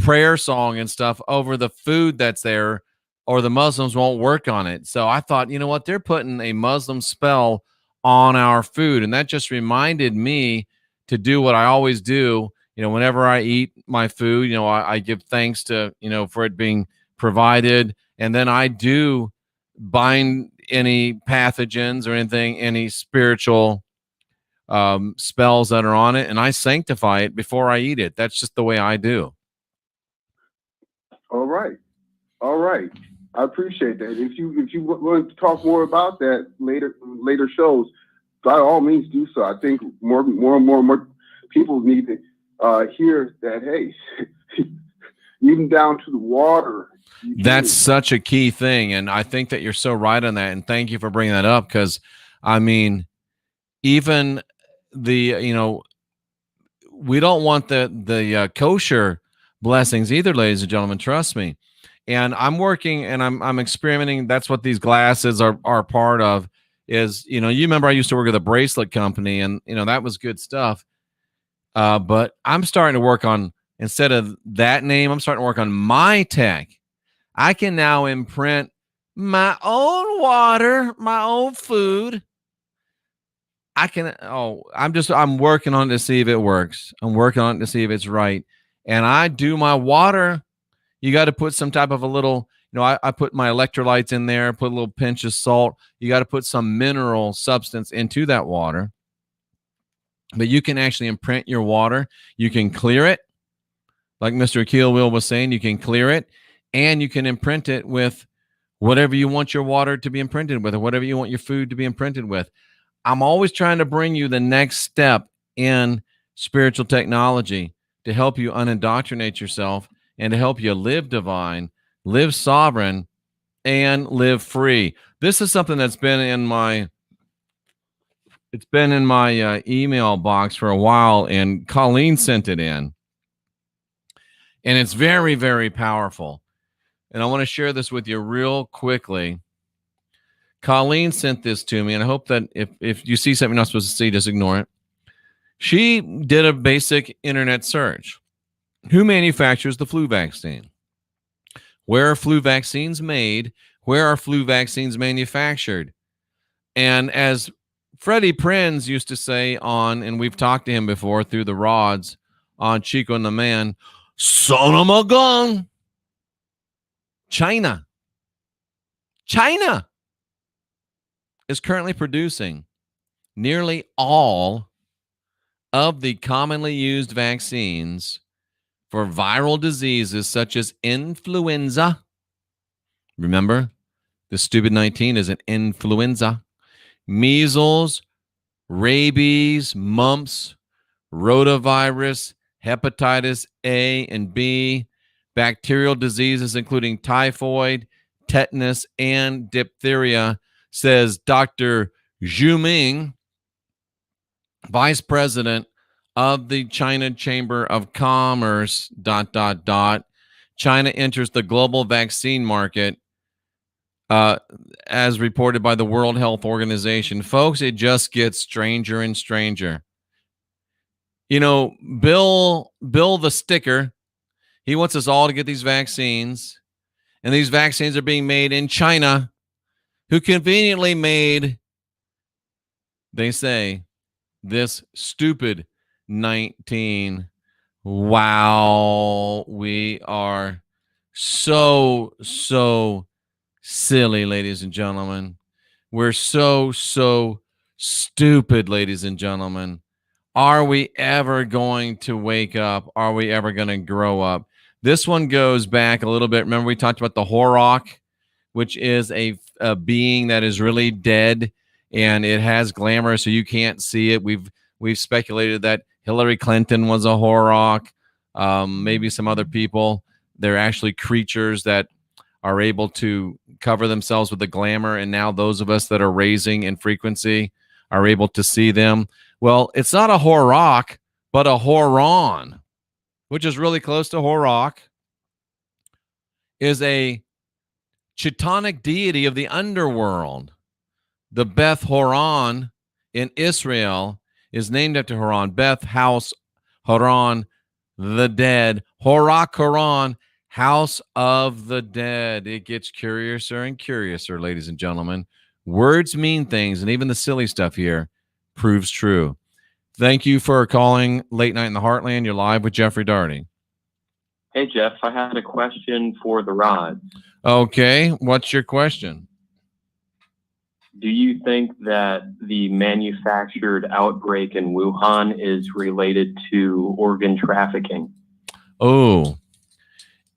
S3: prayer song and stuff over the food that's there, or the Muslims won't work on it. So I thought, you know what? They're putting a Muslim spell on our food. And that just reminded me to do what I always do. Whenever I eat my food, I give thanks to, for it being provided. And then I do bind any pathogens or anything, any spiritual spells that are on it, and I sanctify it before I eat it. That's just the way I do.
S14: All right. I appreciate that. If you want to talk more about that later shows, by all means do so. I think more and more people need to hear that. Hey, even down to the water.
S3: That's such a key thing, and I think that you're so right on that. And thank you for bringing that up, because I mean, even the we don't want the kosher blessings either, ladies and gentlemen. Trust me. And I'm working and I'm experimenting. That's what these glasses are part of. Is you remember I used to work at a bracelet company, and that was good stuff. But I'm starting to work on, instead of that name, I'm starting to work on my tech. I can now imprint my own water, my own food. I'm working on it to see if it works. I'm working on it to see if it's right. And I do my water. You got to put some type of a little, I put my electrolytes in there, put a little pinch of salt. You got to put some mineral substance into that water. But you can actually imprint your water. You can clear it. Like Mr. Keelwill was saying, you can clear it. And you can imprint it with whatever you want your water to be imprinted with, or whatever you want your food to be imprinted with. I'm always trying to bring you the next step in spiritual technology to help you unindoctrinate yourself and to help you live divine, live sovereign, and live free. This is something that's been in my email box for a while, and Colleen sent it in. And it's very, very powerful. And I want to share this with you real quickly. Colleen sent this to me, and I hope that if you see something you're not supposed to see, just ignore it. She did a basic internet search. Who manufactures the flu vaccine? Where are flu vaccines made? Where are flu vaccines manufactured? And as Freddie Prinz used to say and we've talked to him before through the rods on Chico and the Man, son of a gun. China is currently producing nearly all of the commonly used vaccines for viral diseases such as influenza. Remember, the stupid 19 is an influenza. Measles, rabies, mumps, rotavirus, hepatitis A and B, bacterial diseases including typhoid, tetanus, and diphtheria, says Dr. Zhu Ming, Vice President of the China Chamber of Commerce, ... China enters the global vaccine market, as reported by the World Health Organization. Folks, it just gets stranger and stranger. You know, Bill the sticker, he wants us all to get these vaccines, and these vaccines are being made in China, who conveniently made, they say, this stupid 19. Wow, we are so silly, ladies and gentlemen. We're so stupid, ladies and gentlemen. Are we ever going to wake up? Are we ever going to grow up? This one goes back a little bit. Remember, we talked about the Horok, which is a being that is really dead, and it has glamour, so you can't see it. We've speculated that Hillary Clinton was a Horok, maybe some other people. They're actually creatures that are able to cover themselves with the glamour, and now those of us that are raising in frequency are able to see them. Well, it's not a Horok, but a Horon, which is really close to Horok, is a Chthonic deity of the underworld. The Beth Horon in Israel is named after Horon. Beth, house, Horon, the dead. Horak Horon, house of the dead. It gets curiouser and curiouser, ladies and gentlemen. Words mean things, and even the silly stuff here proves true. Thank you for calling Late Night in the Heartland. You're live with Jeffrey Daugherty.
S6: Hey, Jeff, I had a question for the rods.
S3: Okay, what's your question?
S6: Do you think that the manufactured outbreak in Wuhan is related to organ trafficking?
S3: Oh,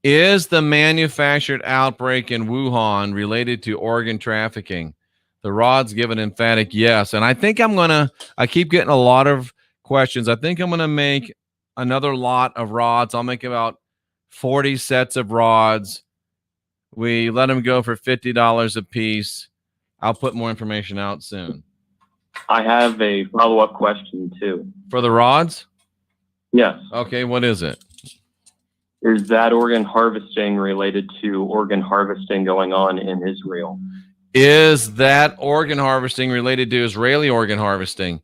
S3: is the manufactured outbreak in Wuhan related to organ trafficking? The rods give an emphatic yes. And I think I keep getting a lot of questions. I think I'm going to make another lot of rods. I'll make about 40 sets of rods. We let them go for $50 a piece. I'll put more information out soon.
S6: I have a follow-up question, too.
S3: For the rods?
S6: Yes.
S3: Okay, what is it?
S6: Is that organ harvesting related to organ harvesting going on in Israel?
S3: Is that organ harvesting related to Israeli organ harvesting?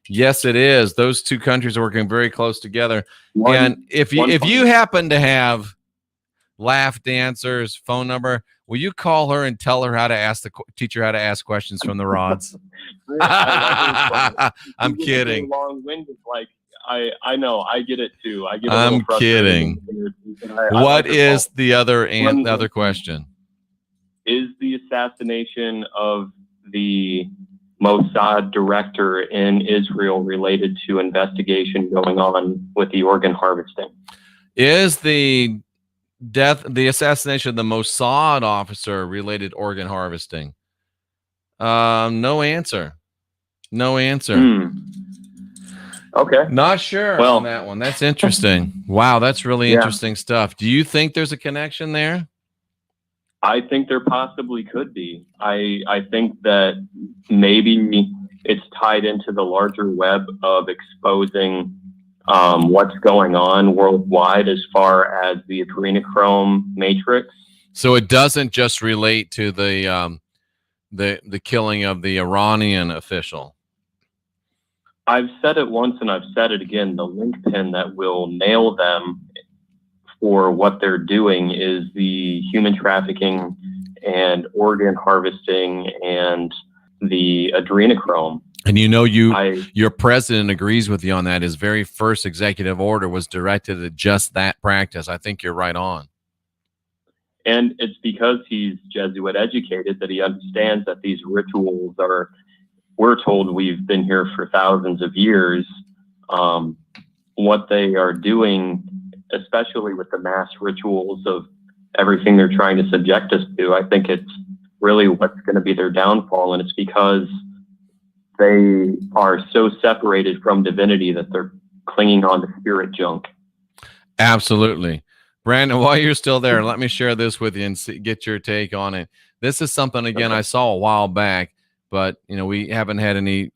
S3: Yes, it is. Those two countries are working very close together. And if you happen to have Laugh Dancer's phone number, will you call her and tell her how to teach her how to ask questions from the rods? I'm kidding.
S6: Long-winded, like I know, I get it too. I get.
S3: I'm kidding. What is the other question?
S6: Is the assassination of the Mossad director in Israel related to investigation going on with the organ harvesting?
S3: Is the the assassination of the Mossad officer related organ harvesting? No answer. No answer.
S6: Okay.
S3: Not sure on that one. That's interesting. Wow, that's really interesting stuff. Do you think there's a connection there?
S6: I think there possibly could be. I think that maybe it's tied into the larger web of exposing what's going on worldwide as far as the adrenochrome matrix.
S3: So it doesn't just relate to the killing of the Iranian official.
S6: I've said it once and I've said it again. The linchpin that will nail them for what they're doing is the human trafficking and organ harvesting and the adrenochrome.
S3: And your president agrees with you on that. His very first executive order was directed at just that practice. I think you're right on.
S6: And it's because he's Jesuit educated that he understands that these rituals are, we're told we've been here for thousands of years. What they are doing, especially with the mass rituals of everything they're trying to subject us to, I think it's really what's going to be their downfall. And it's because they are so separated from divinity that they're clinging on to spirit junk.
S3: Absolutely. Brandon, while you're still there, let me share this with you and get your take on it. This is something, again, I saw a while back, but we haven't had any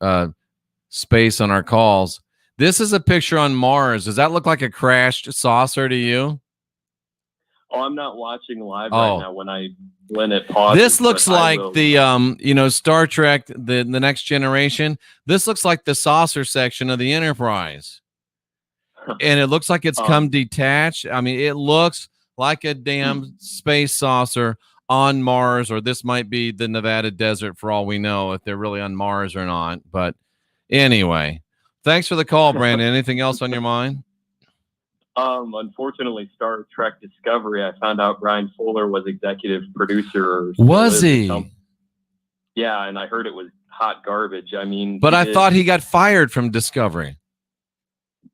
S3: space on our calls. This is a picture on Mars. Does that look like a crashed saucer to you?
S6: Oh, I'm not watching live right now. When it pauses.
S3: This looks like the Star Trek, the Next Generation. This looks like the saucer section of the Enterprise. And it looks like it's come detached. I mean, it looks like a damn space saucer on Mars, or this might be the Nevada desert for all we know, if they're really on Mars or not. But anyway, thanks for the call, Brandon. Anything else on your mind?
S6: Unfortunately, Star Trek Discovery, I found out Brian Fuller was executive producer.
S3: Was he?
S6: Yeah, and I heard it was hot garbage. I mean,
S3: but I thought he got fired from Discovery.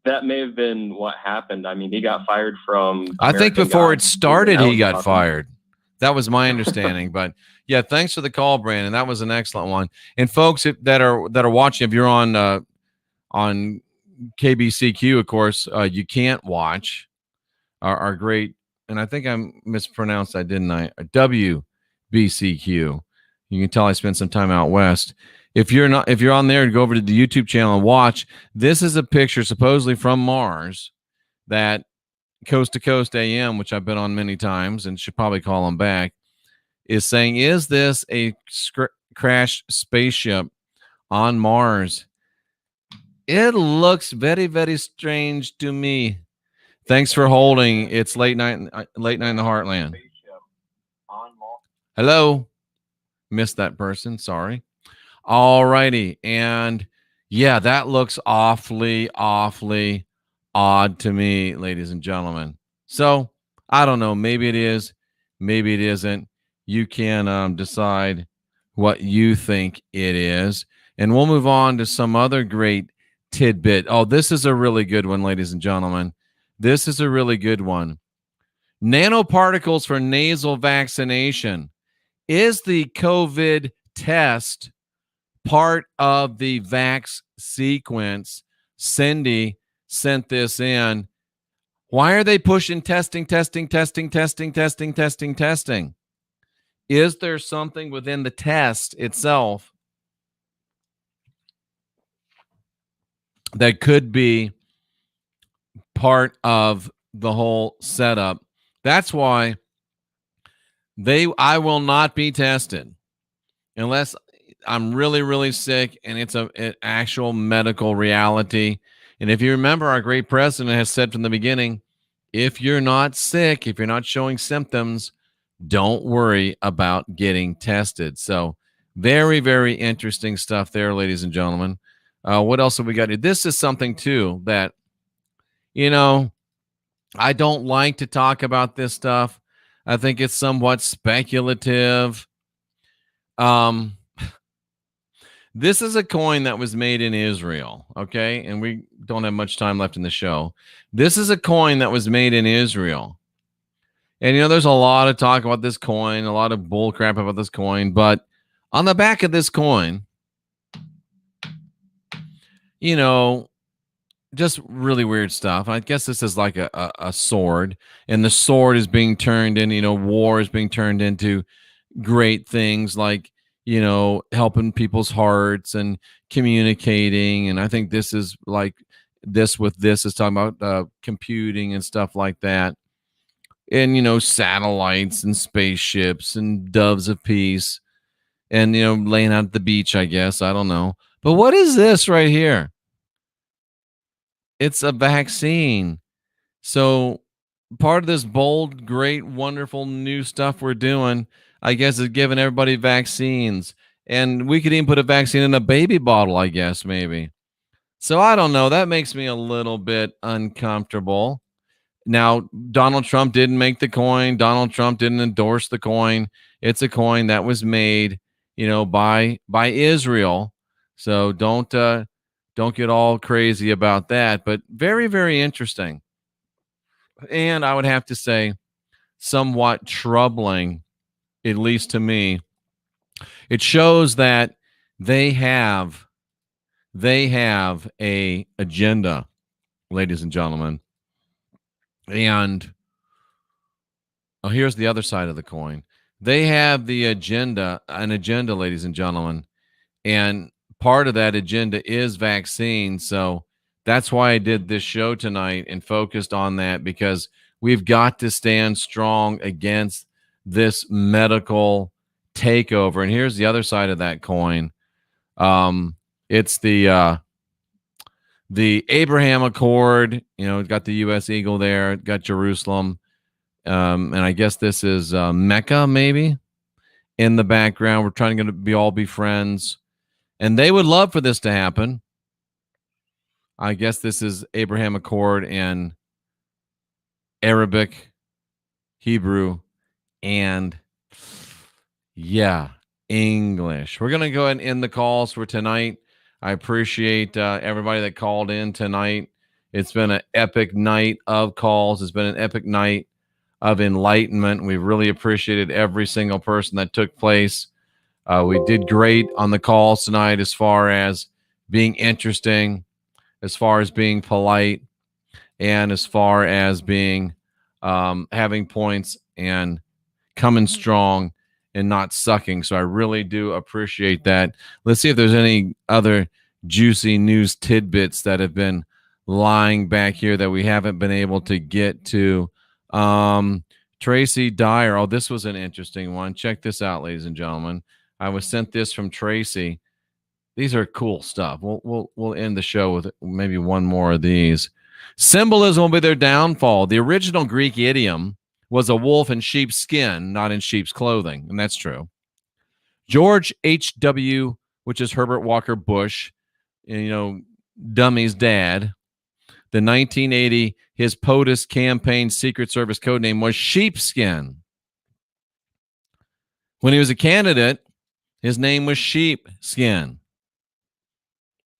S6: That may have been what happened. I mean, he got fired from.
S3: I think before it started, he got fired. That was my understanding. But yeah, thanks for the call, Brandon. That was an excellent one. And folks that are watching, if you're on KBCQ, of course, you can't watch our great, and I think I mispronounced that, didn't I? WBCQ. You can tell I spent some time out west. If you're on there, go over to the YouTube channel and watch. This is a picture supposedly from Mars that Coast to Coast AM, which I've been on many times and should probably call them back, is saying, is this a crashed spaceship on Mars? It looks very, very strange to me. Thanks for holding. It's late night in the heartland. Hello. Missed that person. Sorry. All righty. And yeah, that looks awfully, awfully odd to me, ladies and gentlemen. So I don't know. Maybe it is. Maybe it isn't. You can decide what you think it is. And we'll move on to some other great tidbit. Oh, this is a really good one, ladies and gentlemen. This is a really good one. Nanoparticles for nasal vaccination. Is the COVID test part of the vax sequence? Cindy sent this in. Why are they pushing testing? Is there something within the test itself that could be part of the whole setup? That's why I will not be tested unless I'm really, really sick and it's an actual medical reality. And if you remember, our great president has said from the beginning, if you're not sick, if you're not showing symptoms, don't worry about getting tested. So very, very interesting stuff there, ladies and gentlemen. What else have we got here? This is something, too, that, I don't like to talk about this stuff. I think it's somewhat speculative. This is a coin that was made in Israel, okay? And we don't have much time left in the show. This is a coin that was made in Israel. And, there's a lot of talk about this coin, a lot of bull crap about this coin. But on the back of this coin, just really weird stuff. I guess this is like a sword. And the sword is being turned in, war is being turned into great things like, helping people's hearts and communicating. And I think this is like this is talking about computing and stuff like that. And, satellites and spaceships and doves of peace and, laying out at the beach, I guess. I don't know. But what is this right here? It's a vaccine. So part of this bold, great, wonderful new stuff we're doing, I guess, is giving everybody vaccines. And we could even put a vaccine in a baby bottle, I guess, maybe. So I don't know. That makes me a little bit uncomfortable. Now, Donald Trump didn't make the coin. Donald Trump didn't endorse the coin. It's a coin that was made, by Israel. So don't get all crazy about that. But very, very interesting. And I would have to say somewhat troubling, at least to me. It shows that they have a agenda, ladies and gentlemen. And here's the other side of the coin. They have an agenda, ladies and gentlemen. And part of that agenda is vaccine. So that's why I did this show tonight and focused on that, because we've got to stand strong against this medical takeover. And here's the other side of that coin. It's the Abraham Accord. It's got the U.S. Eagle there. It's got Jerusalem. And I guess this is Mecca, maybe, in the background. We're trying to all be friends. And they would love for this to happen. I guess this is Abraham Accord in Arabic, Hebrew, and English. We're going to go ahead and end the calls for tonight. I appreciate everybody that called in tonight. It's been an epic night of calls. It's been an epic night of enlightenment. We really appreciated every single person that took place. We did great on the calls tonight as far as being interesting, as far as being polite, and as far as being having points and coming strong and not sucking. So I really do appreciate that. Let's see if there's any other juicy news tidbits that have been lying back here that we haven't been able to get to. Tracy Dyer. Oh, this was an interesting one. Check this out, ladies and gentlemen. I was sent this from Tracy. These are cool stuff. We'll end the show with maybe one more of these. Symbolism will be their downfall. The original Greek idiom was a wolf in sheep's skin, not in sheep's clothing. And that's true. George H.W., which is Herbert Walker Bush, Dummy's dad, the 1980, his POTUS campaign Secret Service codename was Sheepskin. When he was a candidate, his name was Sheepskin.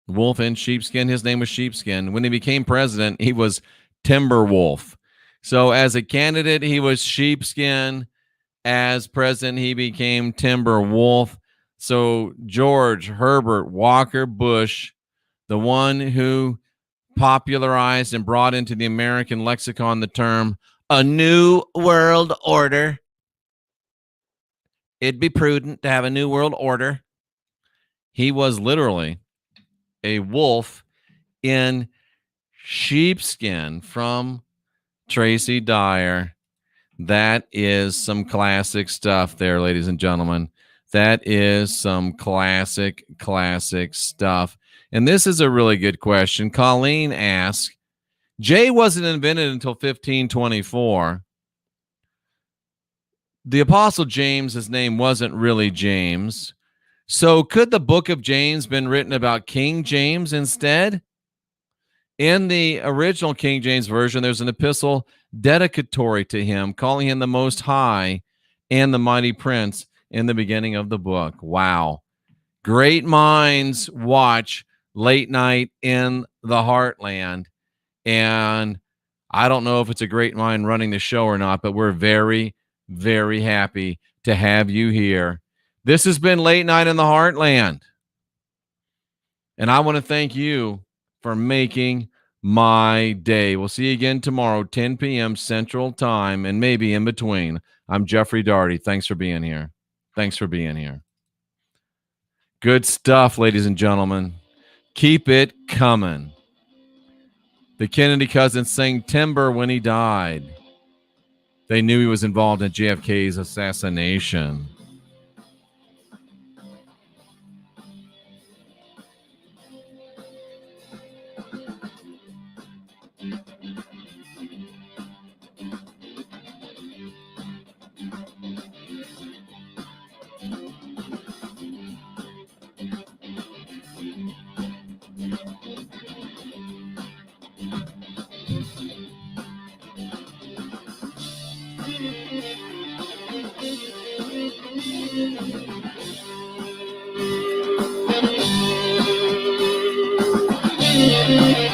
S3: Wolf in sheepskin, his name was Sheepskin. When he became president, he was Timberwolf. So as a candidate, he was Sheepskin. As president, he became Timberwolf. So George Herbert Walker Bush, the one who popularized and brought into the American lexicon the term a new world order. It'd be prudent to have a new world order. He was literally a wolf in sheepskin from Tracy Dyer. That is some classic stuff there, ladies and gentlemen. That is some classic stuff. And this is a really good question. Colleen asks, J wasn't invented until 1524. The Apostle James, his name wasn't really James. So could the book of James been written about King James instead? In the original King James Version, there's an epistle dedicatory to him, calling him the Most High and the Mighty Prince in the beginning of the book. Wow. Great minds watch late night in the heartland. And I don't know if it's a great mind running the show or not, but we're very, very happy to have you here. This has been Late Night in the Heartland. And I want to thank you for making my day. We'll see you again tomorrow, 10 p.m. Central Time, and maybe in between. I'm Jeffrey Daugherty. Thanks for being here. Thanks for being here. Good stuff, ladies and gentlemen. Keep it coming. The Kennedy cousins sang Timber when he died. They knew he was involved in JFK's assassination.
S15: Thank you.